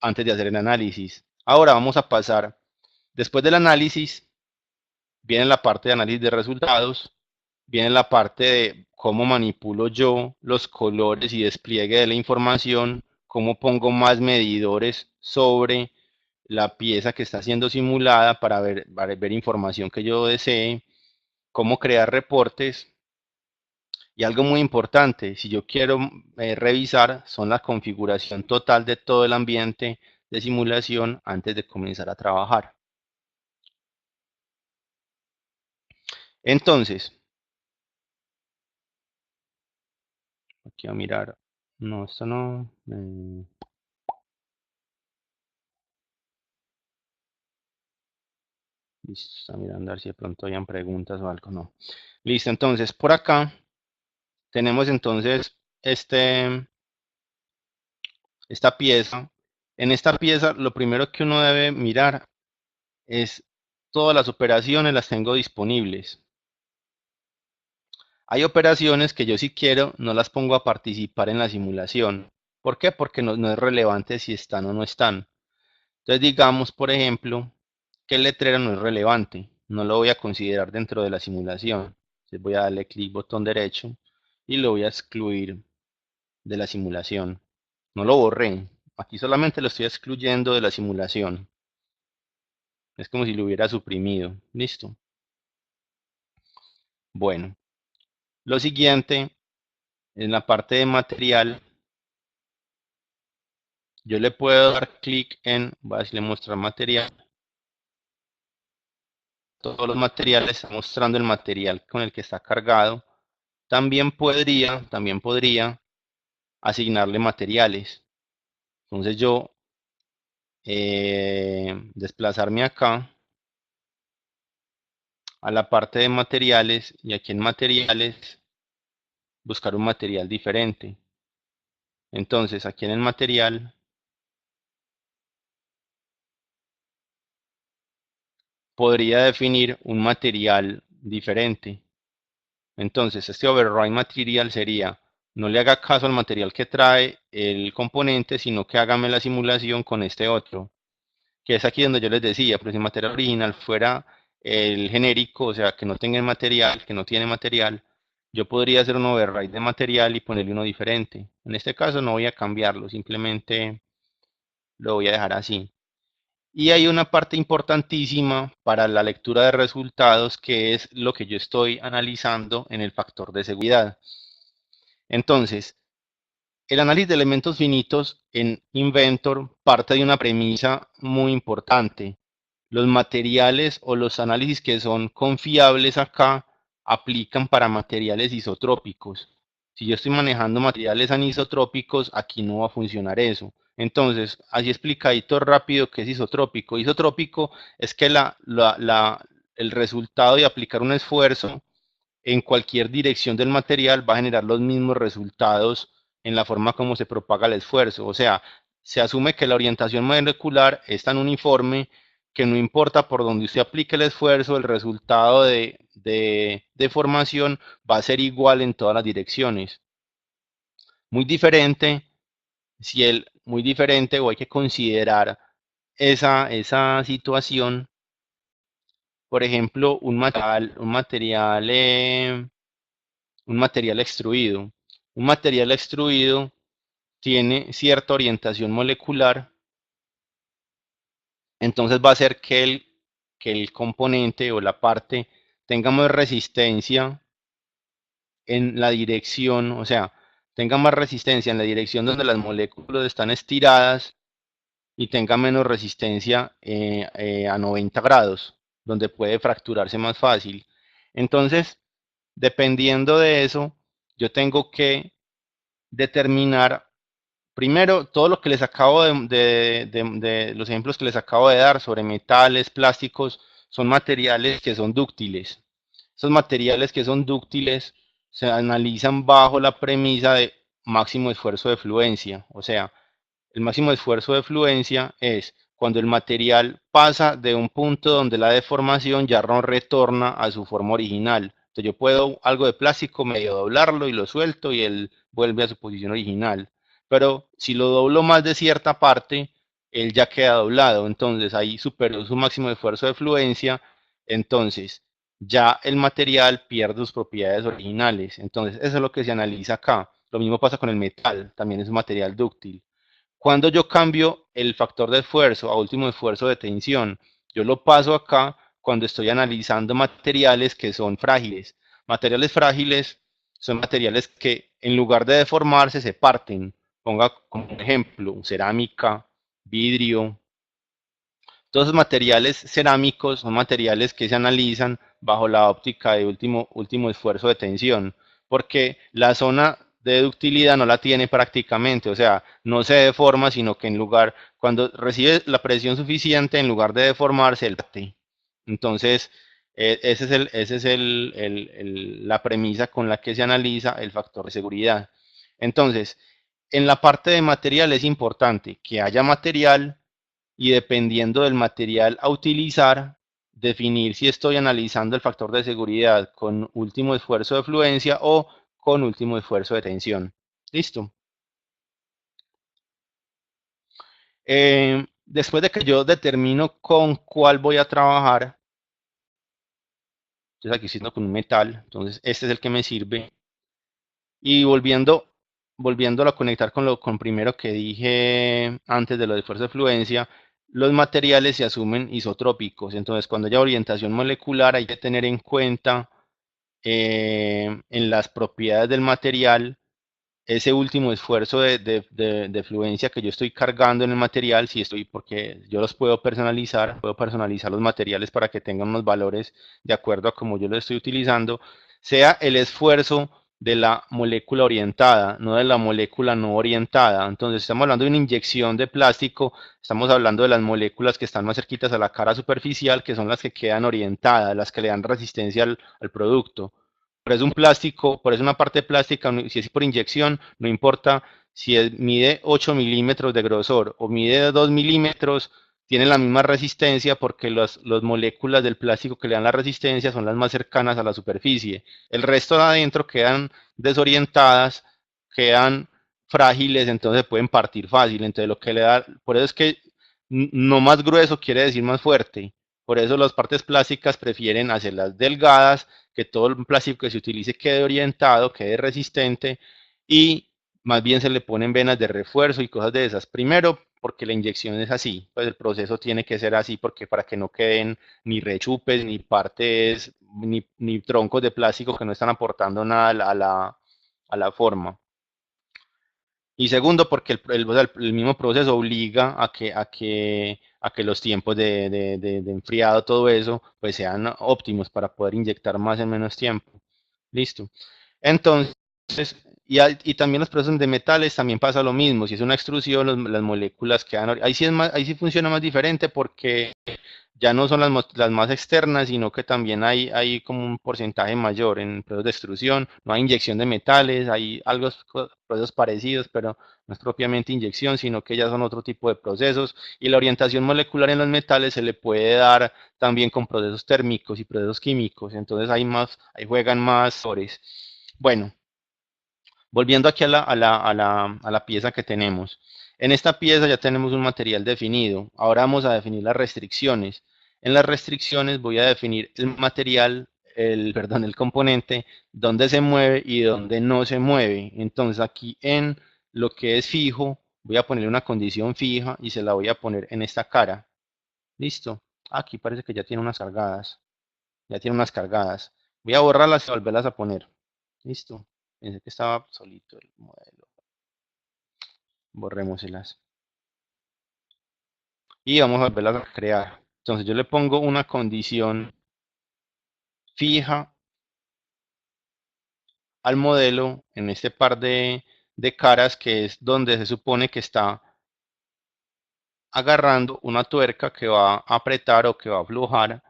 antes de hacer el análisis. Ahora vamos a pasar, después del análisis, viene la parte de análisis de resultados, viene la parte de cómo manipulo yo los colores y despliegue de la información, cómo pongo más medidores sobre la pieza que está siendo simulada para ver información que yo desee, cómo crear reportes, y algo muy importante, si yo quiero revisar, son la configuración total de todo el ambiente de simulación antes de comenzar a trabajar. Entonces, aquí a mirar, no, esto no, listo, está mirando a ver si de pronto hayan preguntas o algo, no. Listo, entonces por acá tenemos entonces esta pieza. En esta pieza lo primero que uno debe mirar es todas las operaciones las tengo disponibles. Hay operaciones que yo, si quiero, no las pongo a participar en la simulación. ¿Por qué? Porque no es relevante si están o no están. Entonces digamos, por ejemplo, que el letrero no es relevante. No lo voy a considerar dentro de la simulación. Entonces voy a darle clic botón derecho y lo voy a excluir de la simulación. No lo borré. Aquí solamente lo estoy excluyendo de la simulación. Es como si lo hubiera suprimido. Listo. Bueno, lo siguiente, en la parte de material, yo le puedo dar clic voy a decirle mostrar material. Todos los materiales, está mostrando el material con el que está cargado. También podría asignarle materiales. Entonces yo desplazarme acá a la parte de materiales, y aquí en materiales buscar un material diferente. Entonces aquí en el material podría definir un material diferente. Entonces, este override material sería: no le haga caso al material que trae el componente, sino que hágame la simulación con este otro, que es aquí donde yo les decía. Pero si el material original fuera el genérico, o sea, que no tenga el material, que no tiene material, yo podría hacer un override de material y ponerle uno diferente. En este caso no voy a cambiarlo, simplemente lo voy a dejar así. Y hay una parte importantísima para la lectura de resultados, que es lo que yo estoy analizando en el factor de seguridad. Entonces, el análisis de elementos finitos en Inventor parte de una premisa muy importante. Los materiales o los análisis que son confiables acá aplican para materiales isotrópicos. Si yo estoy manejando materiales anisotrópicos, aquí no va a funcionar eso. Entonces, así explicadito rápido, ¿qué es isotrópico? Isotrópico es que el resultado de aplicar un esfuerzo en cualquier dirección del material va a generar los mismos resultados en la forma como se propaga el esfuerzo. O sea, se asume que la orientación molecular es tan uniforme que no importa por donde usted aplique el esfuerzo, el resultado de formación va a ser igual en todas las direcciones. Muy diferente, muy diferente, o hay que considerar esa situación. Por ejemplo, un material un material extruido. Un material extruido tiene cierta orientación molecular, entonces va a hacer que el componente o la parte tenga más resistencia en la dirección, o sea, tenga más resistencia en la dirección donde las moléculas están estiradas y tenga menos resistencia a 90 grados, donde puede fracturarse más fácil. Entonces, dependiendo de eso, yo tengo que determinar primero todo lo que les acabo de los ejemplos que les acabo de dar sobre metales, plásticos, son materiales que son dúctiles. Esos materiales que son dúctiles se analizan bajo la premisa de máximo esfuerzo de fluencia, o sea, el máximo esfuerzo de fluencia es cuando el material pasa de un punto donde la deformación ya no retorna a su forma original. Entonces yo puedo algo de plástico medio doblarlo y lo suelto y él vuelve a su posición original. Pero si lo doblo más de cierta parte, él ya queda doblado. Entonces ahí superó su máximo esfuerzo de fluencia. Entonces ya el material pierde sus propiedades originales. Entonces eso es lo que se analiza acá. Lo mismo pasa con el metal, también es un material dúctil. Cuando yo cambio el factor de esfuerzo a último esfuerzo de tensión, yo lo paso acá cuando estoy analizando materiales que son frágiles. Materiales frágiles son materiales que en lugar de deformarse se parten. Ponga como ejemplo cerámica, vidrio. Todos los materiales cerámicos son materiales que se analizan bajo la óptica de último esfuerzo de tensión, porque la zona de ductilidad no la tiene prácticamente, o sea, no se deforma, sino que en lugar, cuando recibe la presión suficiente, en lugar de deformarse, el parte. Entonces, ese es la premisa con la que se analiza el factor de seguridad. Entonces, en la parte de material es importante que haya material y dependiendo del material a utilizar, definir si estoy analizando el factor de seguridad con último esfuerzo de fluencia o con último esfuerzo de tensión. Listo. Después de que yo determino con cuál voy a trabajar, entonces aquí estoy con un metal, entonces este es el que me sirve. Y volviéndolo a conectar con primero que dije antes de lo de fuerza de fluencia, los materiales se asumen isotrópicos. Entonces, cuando haya orientación molecular, hay que tener en cuenta en las propiedades del material ese último esfuerzo de fluencia que yo estoy cargando en el material, si estoy, porque yo los puedo personalizar los materiales para que tengan unos valores de acuerdo a cómo yo lo estoy utilizando, sea el esfuerzo de la molécula orientada, no de la molécula no orientada. Entonces, estamos hablando de una inyección de plástico, estamos hablando de las moléculas que están más cerquitas a la cara superficial, que son las que quedan orientadas, las que le dan resistencia al producto. Por eso un plástico, por eso una parte plástica, si es por inyección, no importa si mide 8 milímetros de grosor o mide 2 milímetros, tiene la misma resistencia porque las moléculas del plástico que le dan la resistencia son las más cercanas a la superficie. El resto de adentro quedan desorientadas, quedan frágiles, entonces pueden partir fácil. Entonces lo que le da, por eso es que no más grueso quiere decir más fuerte. Por eso las partes plásticas prefieren hacerlas delgadas, que todo el plástico que se utilice quede orientado, quede resistente y más bien se le ponen venas de refuerzo y cosas de esas. Primero, porque la inyección es así, pues el proceso tiene que ser así porque para que no queden ni rechupes, ni partes, ni troncos de plástico que no están aportando nada a la forma. Y segundo, porque o sea, el mismo proceso obliga a que los tiempos de enfriado, todo eso, pues sean óptimos para poder inyectar más en menos tiempo. Listo. Entonces, y también los procesos de metales también pasa lo mismo. Si es una extrusión, las moléculas quedan. Ahí sí funciona más diferente porque ya no son las más externas, sino que también hay como un porcentaje mayor en procesos de extrusión. No hay inyección de metales, hay algo, procesos parecidos, pero no es propiamente inyección, sino que ya son otro tipo de procesos. Y la orientación molecular en los metales se le puede dar también con procesos térmicos y procesos químicos. Entonces ahí juegan más factores. Bueno, volviendo aquí a la pieza que tenemos. En esta pieza ya tenemos un material definido. Ahora vamos a definir las restricciones. En las restricciones voy a definir el material, perdón, el componente, dónde se mueve y dónde no se mueve. Entonces aquí en lo que es fijo, voy a ponerle una condición fija y se la voy a poner en esta cara. Listo. Aquí parece que ya tiene unas cargadas. Ya tiene unas cargadas. Voy a borrarlas y volverlas a poner. Listo. Pensé que estaba solito el modelo. Borrémoselas. Y vamos a volverlas a crear. Entonces yo le pongo una condición fija al modelo en este par de caras que es donde se supone que está agarrando una tuerca que va a apretar o que va a aflojar.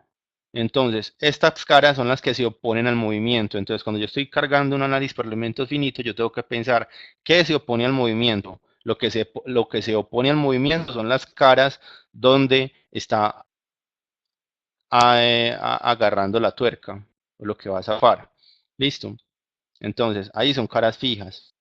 Entonces, estas caras son las que se oponen al movimiento. Entonces, cuando yo estoy cargando un análisis por elementos finitos, yo tengo que pensar qué se opone al movimiento. Lo que se opone al movimiento son las caras donde está agarrando la tuerca o lo que va a zafar. Listo. Entonces, ahí son caras fijas.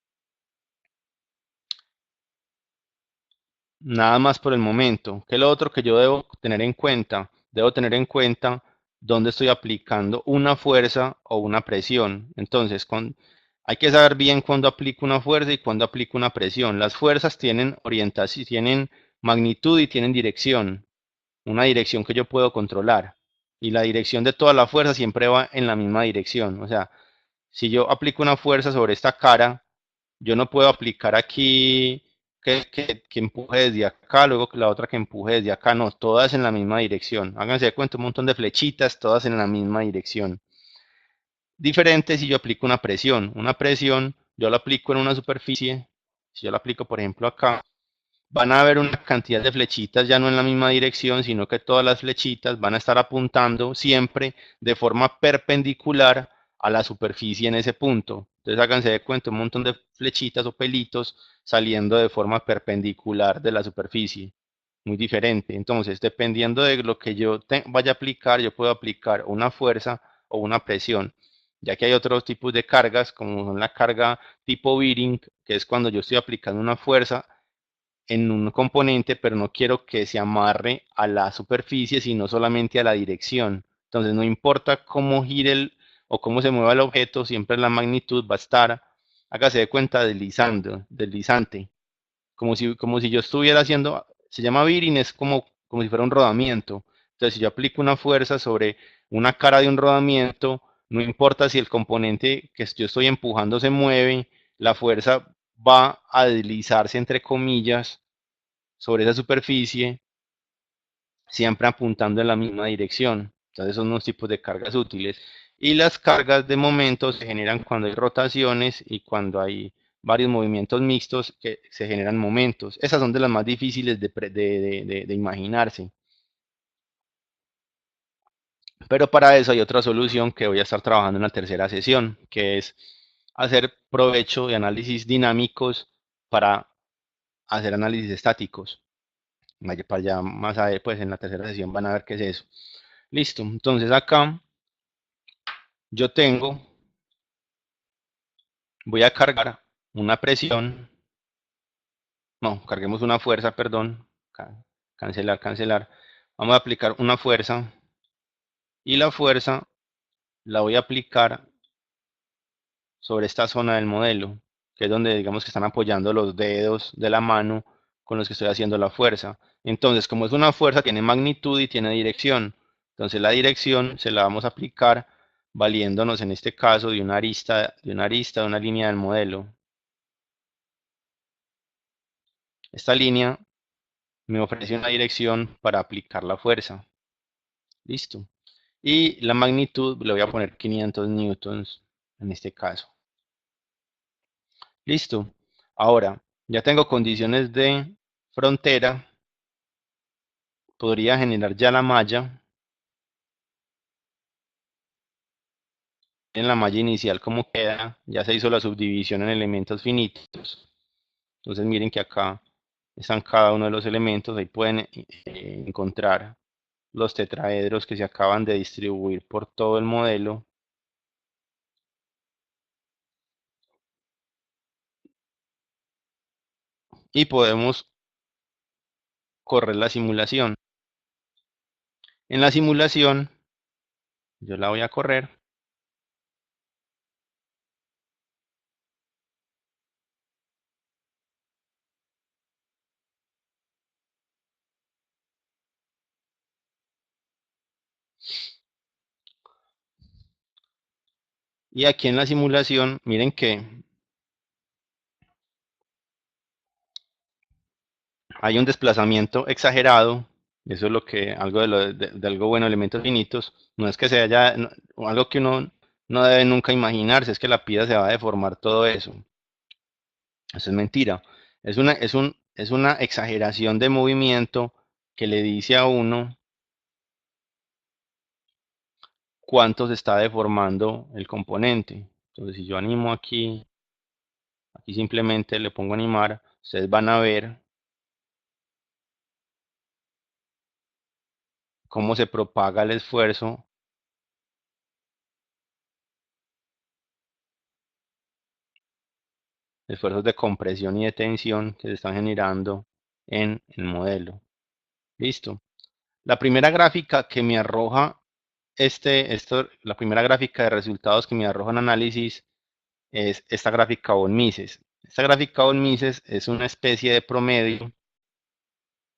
Nada más por el momento. ¿Qué es lo otro que yo debo tener en cuenta? Debo tener en cuenta dónde estoy aplicando una fuerza o una presión. Entonces, hay que saber bien cuándo aplico una fuerza y cuándo aplico una presión. Las fuerzas tienen orientación, tienen magnitud y tienen dirección. Una dirección que yo puedo controlar. Y la dirección de toda la fuerza siempre va en la misma dirección. O sea, si yo aplico una fuerza sobre esta cara, yo no puedo aplicar aquí que empuje desde acá, luego que la otra que empuje desde acá, no, todas en la misma dirección. Háganse de cuenta un montón de flechitas, todas en la misma dirección. Diferente si yo aplico una presión. Una presión, yo la aplico en una superficie, si yo la aplico por ejemplo acá, van a haber una cantidad de flechitas ya no en la misma dirección, sino que todas las flechitas van a estar apuntando siempre de forma perpendicular a la superficie en ese punto. Entonces háganse de cuenta un montón de flechitas o pelitos saliendo de forma perpendicular de la superficie. Muy diferente. Entonces, dependiendo de lo que yo vaya a aplicar, yo puedo aplicar una fuerza o una presión. Ya que hay otros tipos de cargas, como son la carga tipo bearing, que es cuando yo estoy aplicando una fuerza en un componente, pero no quiero que se amarre a la superficie, sino solamente a la dirección. Entonces, no importa cómo gire o cómo se mueva el objeto, siempre la magnitud va a estar, hágase de cuenta, deslizante, como si yo estuviera haciendo, se llama bearing, es como si fuera un rodamiento. Entonces, si yo aplico una fuerza sobre una cara de un rodamiento, no importa si el componente que yo estoy empujando se mueve, la fuerza va a deslizarse entre comillas sobre esa superficie, siempre apuntando en la misma dirección. Entonces son unos tipos de cargas útiles. Y las cargas de momento se generan cuando hay rotaciones y cuando hay varios movimientos mixtos que se generan momentos. Esas son de las más difíciles de imaginarse. Pero para eso hay otra solución que voy a estar trabajando en la tercera sesión, que es hacer provecho de análisis dinámicos para hacer análisis estáticos. Para allá más a ver, pues en la tercera sesión van a ver qué es eso. Listo, entonces acá yo voy a cargar una presión, no, carguemos una fuerza, perdón, cancelar, cancelar. Vamos a aplicar una fuerza y la fuerza la voy a aplicar sobre esta zona del modelo, que es donde digamos que están apoyando los dedos de la mano con los que estoy haciendo la fuerza. Entonces, como es una fuerza, tiene magnitud y tiene dirección. Entonces, la dirección se la vamos a aplicar valiéndonos en este caso de una línea del modelo. Esta línea me ofrece una dirección para aplicar la fuerza. Listo. Y la magnitud le voy a poner 500 newtons en este caso. Listo. Ahora, ya tengo condiciones de frontera. Podría generar ya la malla. En la malla inicial, como queda, ya se hizo la subdivisión en elementos finitos. Entonces miren que acá están cada uno de los elementos. Ahí pueden encontrar los tetraedros que se acaban de distribuir por todo el modelo. Y podemos correr la simulación. En la simulación, yo la voy a correr. Y aquí en la simulación, miren que hay un desplazamiento exagerado. Eso es lo que, algo de algo bueno, elementos finitos. No es que se haya, algo que uno no debe nunca imaginarse, es que la pila se va a deformar todo eso. Eso es mentira. Es una exageración de movimiento que le dice a uno cuánto se está deformando el componente. Entonces, si yo animo aquí, aquí simplemente le pongo animar, ustedes van a ver cómo se propaga el esfuerzo, esfuerzos de compresión y de tensión que se están generando en el modelo. Listo. La primera gráfica que me arroja la primera gráfica de resultados que me arroja un análisis es esta gráfica von Mises. Esta gráfica von Mises es una especie de promedio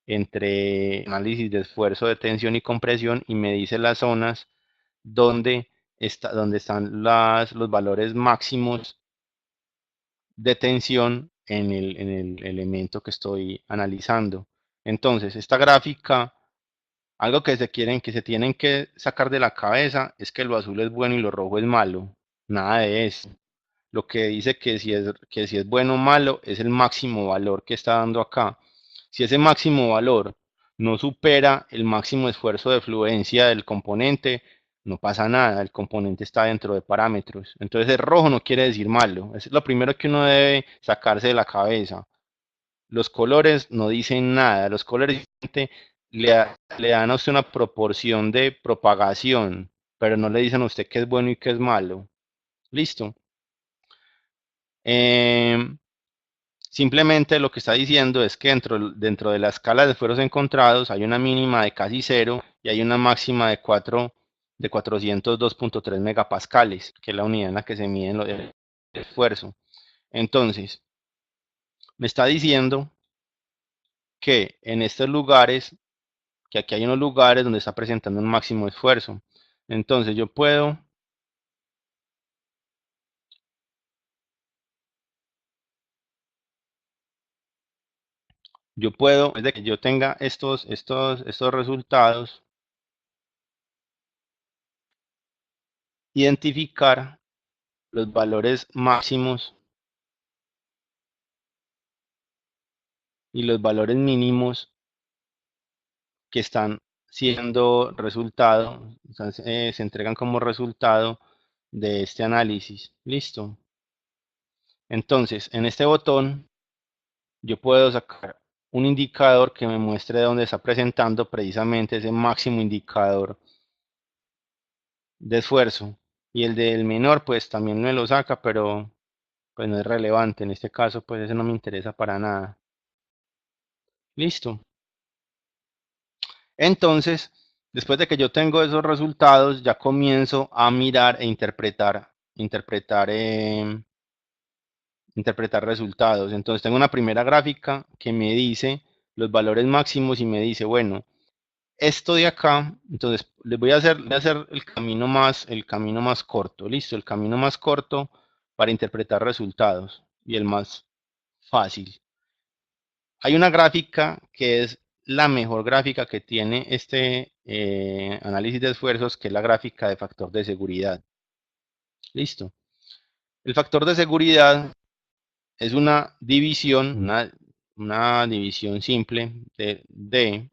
entre análisis de esfuerzo de tensión y compresión y me dice las zonas donde, donde están los valores máximos de tensión en el elemento que estoy analizando. Entonces, esta gráfica, algo que se tienen que sacar de la cabeza es que lo azul es bueno y lo rojo es malo. Nada de eso. Lo que dice que si es bueno o malo es el máximo valor que está dando acá. Si ese máximo valor no supera el máximo esfuerzo de fluencia del componente, no pasa nada, el componente está dentro de parámetros. Entonces el rojo no quiere decir malo, es lo primero que uno debe sacarse de la cabeza. Los colores no dicen nada, los colores le dan a usted una proporción de propagación, pero no le dicen a usted qué es bueno y qué es malo. Listo. Em, Simplemente lo que está diciendo es que dentro de la escala de esfuerzos encontrados hay una mínima de casi cero y hay una máxima de 402.3 megapascales, que es la unidad en la que se mide el esfuerzo. Entonces, me está diciendo que en estos lugares, que aquí hay unos lugares donde está presentando un máximo esfuerzo. Entonces, desde que yo tenga estos resultados, identificar los valores máximos y los valores mínimos que están siendo resultado, se entregan como resultado de este análisis. Listo. Entonces, en este botón yo puedo sacar un indicador que me muestre dónde está presentando precisamente ese máximo indicador de esfuerzo. Y el del menor, pues también me lo saca, pero pues no es relevante. En este caso, pues ese no me interesa para nada. Listo. Entonces, después de que yo tengo esos resultados, ya comienzo a mirar e interpretar resultados. Entonces, tengo una primera gráfica que me dice los valores máximos y me dice, bueno, esto de acá, entonces voy a hacer el camino más corto, listo, el camino más corto para interpretar resultados y el más fácil. Hay una gráfica que es la mejor gráfica que tiene este análisis de esfuerzos, que es la gráfica de factor de seguridad. Listo. El factor de seguridad es una división simple de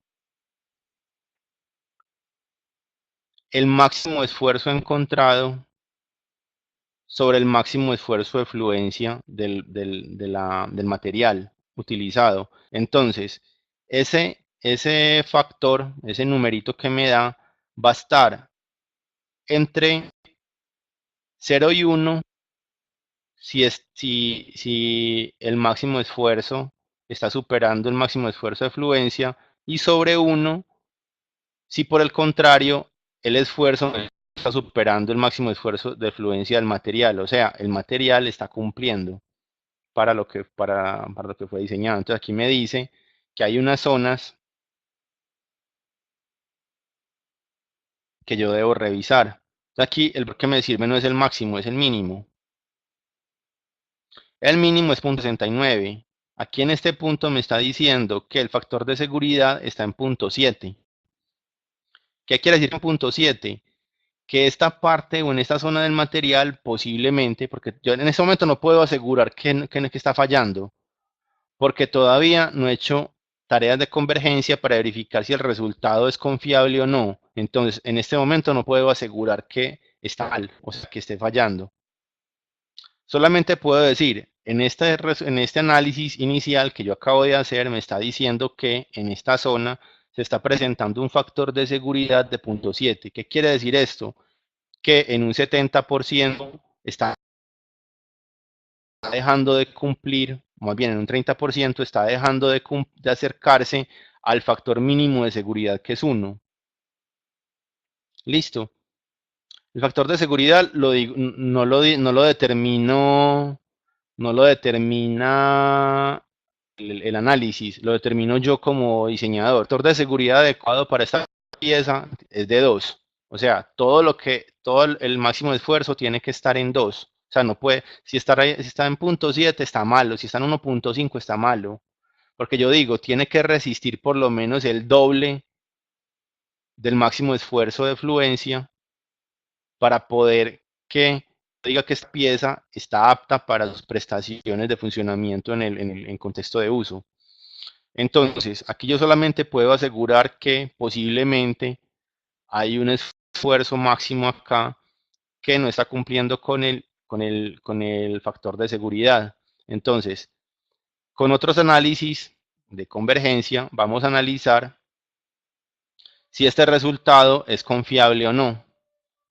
el máximo esfuerzo encontrado sobre el máximo esfuerzo de fluencia del material utilizado. Entonces, ese factor, ese numerito que me da, va a estar entre 0 y 1 si el máximo esfuerzo está superando el máximo esfuerzo de fluencia y sobre 1 si por el contrario el esfuerzo está superando el máximo esfuerzo de fluencia del material, o sea, el material está cumpliendo para lo que fue diseñado. Entonces aquí me dice que hay unas zonas que yo debo revisar. Aquí el valor que me sirve no es el máximo, es el mínimo. El mínimo es 0.69. Aquí en este punto me está diciendo que el factor de seguridad está en 0.7. ¿Qué quiere decir en 0.7? Que esta parte o en esta zona del material posiblemente, porque yo en este momento no puedo asegurar que está fallando, porque todavía no he hecho tareas de convergencia para verificar si el resultado es confiable o no. Entonces, en este momento no puedo asegurar que está mal, o sea, que esté fallando. Solamente puedo decir, en este análisis inicial que yo acabo de hacer, me está diciendo que en esta zona se está presentando un factor de seguridad de 0.7. ¿Qué quiere decir esto? Que en un 70% está dejando de cumplir, más bien en un 30% está dejando de acercarse al factor mínimo de seguridad que es 1. Listo. El factor de seguridad lo digo, no lo determina el análisis, lo determino yo como diseñador. El factor de seguridad adecuado para esta pieza es de 2. O sea, todo el máximo esfuerzo tiene que estar en 2. O sea, no puede, si está en 0.7 está malo, si está en 1.5 está malo. Porque yo digo, tiene que resistir por lo menos el doble del máximo esfuerzo de fluencia para poder que diga que esta pieza está apta para sus prestaciones de funcionamiento en contexto de uso. Entonces, aquí yo solamente puedo asegurar que posiblemente hay un esfuerzo máximo acá que no está cumpliendo con el factor de seguridad. Entonces, con otros análisis de convergencia, vamos a analizar si este resultado es confiable o no,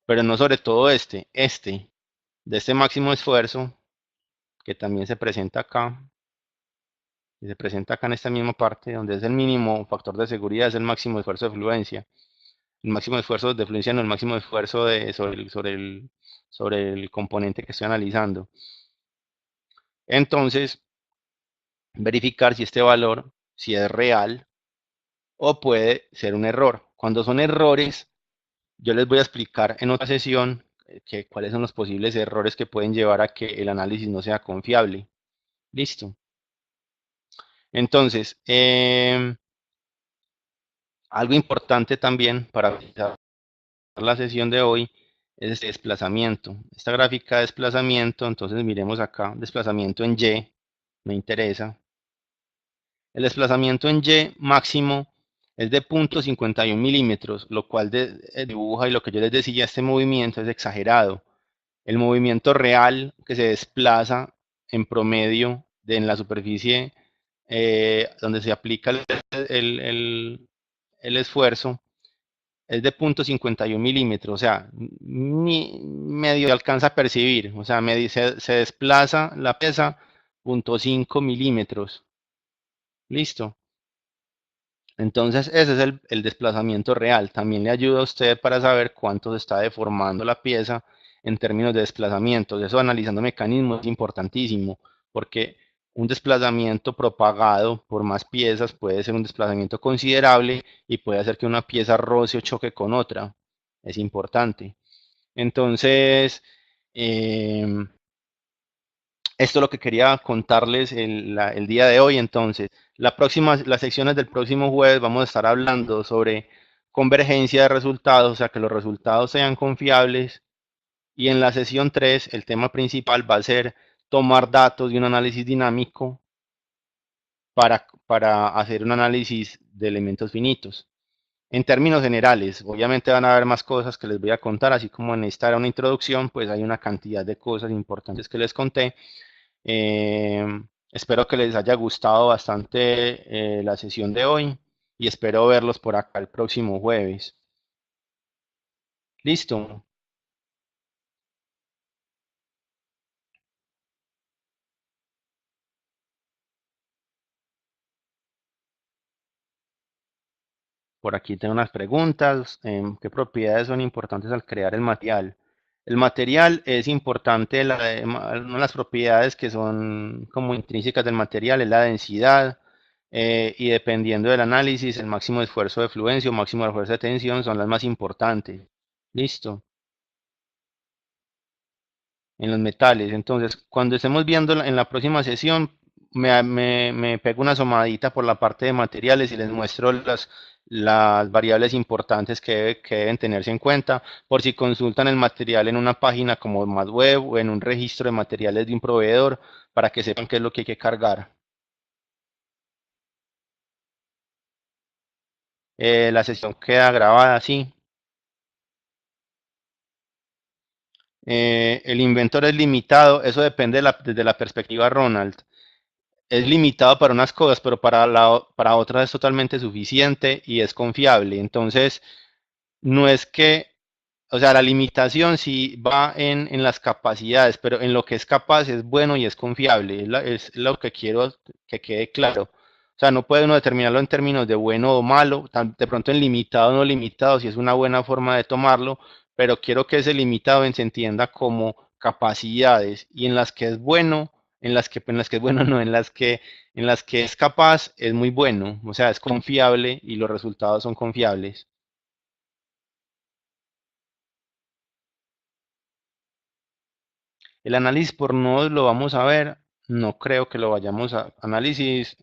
pero no sobre todo de este máximo esfuerzo, que también se presenta acá en esta misma parte, donde es el mínimo factor de seguridad, es el máximo esfuerzo de fluencia. El máximo esfuerzo de fluencia no el máximo esfuerzo sobre el componente que estoy analizando. Entonces, verificar si este valor, si es real o puede ser un error. Cuando son errores, yo les voy a explicar en otra sesión cuáles son los posibles errores que pueden llevar a que el análisis no sea confiable. Listo. Entonces, algo importante también para realizar la sesión de hoy es este desplazamiento. Esta gráfica de desplazamiento, entonces miremos acá, desplazamiento en Y, me interesa. El desplazamiento en Y máximo es de 0.51 milímetros, lo cual dibuja y lo que yo les decía, este movimiento es exagerado. El movimiento real que se desplaza en promedio en la superficie donde se aplica el esfuerzo es de 0.51 milímetros, o sea, ni medio alcanza a percibir, o sea, se desplaza la pieza 0.5 milímetros. Listo. Entonces, ese es el desplazamiento real. También le ayuda a usted para saber cuánto se está deformando la pieza en términos de desplazamiento. Eso analizando mecanismos es importantísimo, porque un desplazamiento propagado por más piezas puede ser un desplazamiento considerable y puede hacer que una pieza roce o choque con otra. Es importante. Entonces, em, esto es lo que quería contarles el día de hoy. Entonces, las secciones del próximo jueves vamos a estar hablando sobre convergencia de resultados, o sea, que los resultados sean confiables. Y en la sesión 3 el tema principal va a ser tomar datos de un análisis dinámico para hacer un análisis de elementos finitos. En términos generales, obviamente van a haber más cosas que les voy a contar, así como en esta era una introducción, pues hay una cantidad de cosas importantes que les conté. Espero que les haya gustado bastante la sesión de hoy y espero verlos por acá el próximo jueves. Listo. Por aquí tengo unas preguntas. ¿Qué propiedades son importantes al crear el material? El material es importante, una de las propiedades que son como intrínsecas del material es la densidad, y dependiendo del análisis, el máximo esfuerzo de fluencia o máximo esfuerzo de tensión son las más importantes. Listo. en los metales. Entonces, cuando estemos viendo en la próxima sesión, me pego una asomadita por la parte de materiales y les muestro las variables importantes que deben tenerse en cuenta por si consultan el material en una página como MadWeb o en un registro de materiales de un proveedor para que sepan qué es lo que hay que cargar. La sesión queda grabada, sí. El inventor es limitado, eso depende desde la perspectiva Ronald. Es limitado para unas cosas, pero para otras es totalmente suficiente y es confiable. Entonces, no es que, o sea, la limitación sí va en las capacidades, pero en lo que es capaz es bueno y es confiable. Es lo que quiero que quede claro. O sea, no puede uno determinarlo en términos de bueno o malo, de pronto en limitado o no limitado, si es una buena forma de tomarlo, pero quiero que ese limitado se entienda como capacidades y en las que es bueno, en las que es bueno, no, en las que es capaz, es muy bueno, o sea, es confiable y los resultados son confiables. El análisis por nodos lo vamos a ver. No creo que lo vayamos a. Análisis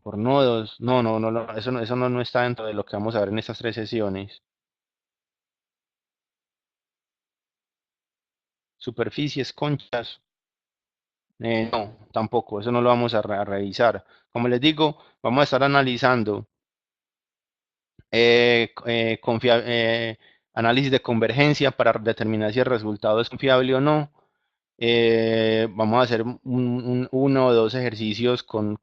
por nodos. No, no, no, eso no está dentro de lo que vamos a ver en estas tres sesiones. Superficies, conchas. No, tampoco. Eso no lo vamos a revisar. Como les digo, vamos a estar analizando análisis de convergencia para determinar si el resultado es confiable o no. Vamos a hacer uno o dos ejercicios con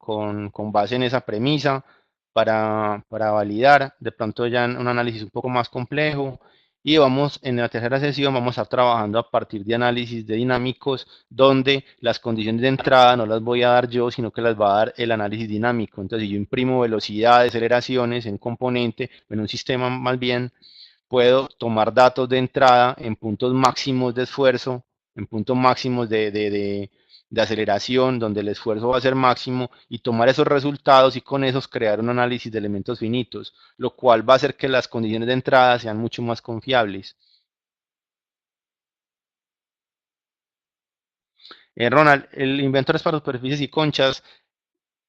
base en esa premisa para validar, de pronto ya en un análisis un poco más complejo. Y vamos, en la tercera sesión, vamos a estar trabajando a partir de análisis de dinámicos, donde las condiciones de entrada no las voy a dar yo, sino que las va a dar el análisis dinámico. Entonces, si yo imprimo velocidades, aceleraciones en un componente, en un sistema más bien, puedo tomar datos de entrada en puntos máximos de esfuerzo, en puntos máximos de aceleración, donde el esfuerzo va a ser máximo, y tomar esos resultados y con esos crear un análisis de elementos finitos, lo cual va a hacer que las condiciones de entrada sean mucho más confiables. Ronald, el inventor es para superficies y conchas.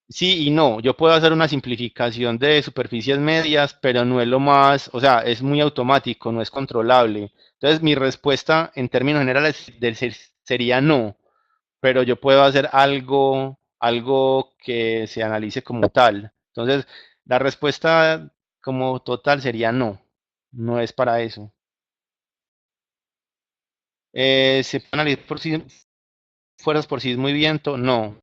Sí y no, yo puedo hacer una simplificación de superficies medias, pero no es lo más, o sea, es muy automático, no es controlable. Entonces, mi respuesta en términos generales sería no, pero yo puedo hacer algo que se analice como tal. Entonces, la respuesta como total sería no, no es para eso. ¿Se puede analizar por sí, fuerzas por sismo y viento? No,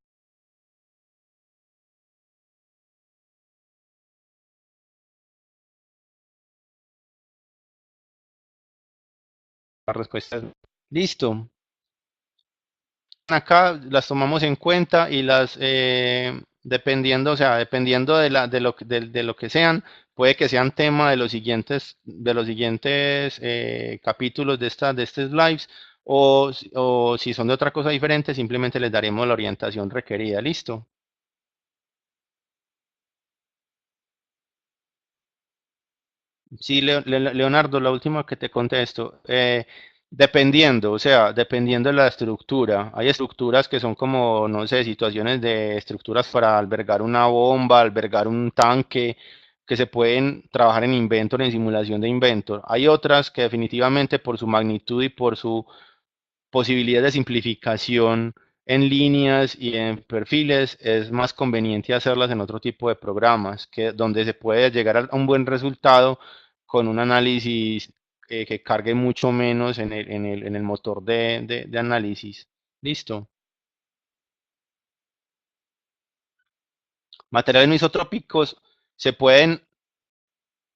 la respuesta es no. Listo. Acá las tomamos en cuenta y dependiendo, o sea, dependiendo de lo que sean, puede que sean tema de los siguientes capítulos de estos lives, o si son de otra cosa diferente, simplemente les daremos la orientación requerida. Listo. Sí, Leonardo, la última que te contesto. Dependiendo, o sea, dependiendo de la estructura. Hay estructuras que son como, no sé, situaciones de estructuras para albergar una bomba, albergar un tanque, que se pueden trabajar en Inventor, en simulación de Inventor. Hay otras que definitivamente por su magnitud y por su posibilidad de simplificación en líneas y en perfiles, es más conveniente hacerlas en otro tipo de programas, donde se puede llegar a un buen resultado con un análisis que cargue mucho menos en el motor de análisis. Listo. Materiales no isotrópicos se pueden,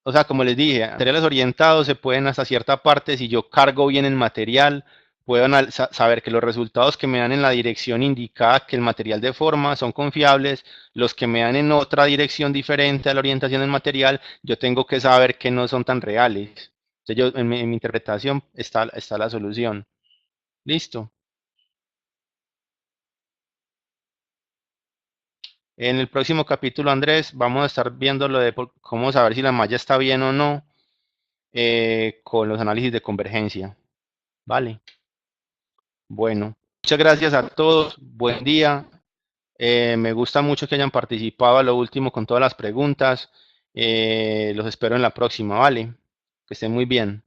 o sea, como les dije, materiales orientados se pueden hasta cierta parte, si yo cargo bien el material, puedo saber que los resultados que me dan en la dirección indicada que el material deforma son confiables, los que me dan en otra dirección diferente a la orientación del material, yo tengo que saber que no son tan reales. Entonces en mi interpretación está la solución. Listo. En el próximo capítulo, Andrés, vamos a estar viendo lo de cómo saber si la malla está bien o no con los análisis de convergencia. Vale. Bueno, muchas gracias a todos. Buen día. Me gusta mucho que hayan participado a lo último con todas las preguntas. Los espero en la próxima, ¿vale? Que estén muy bien.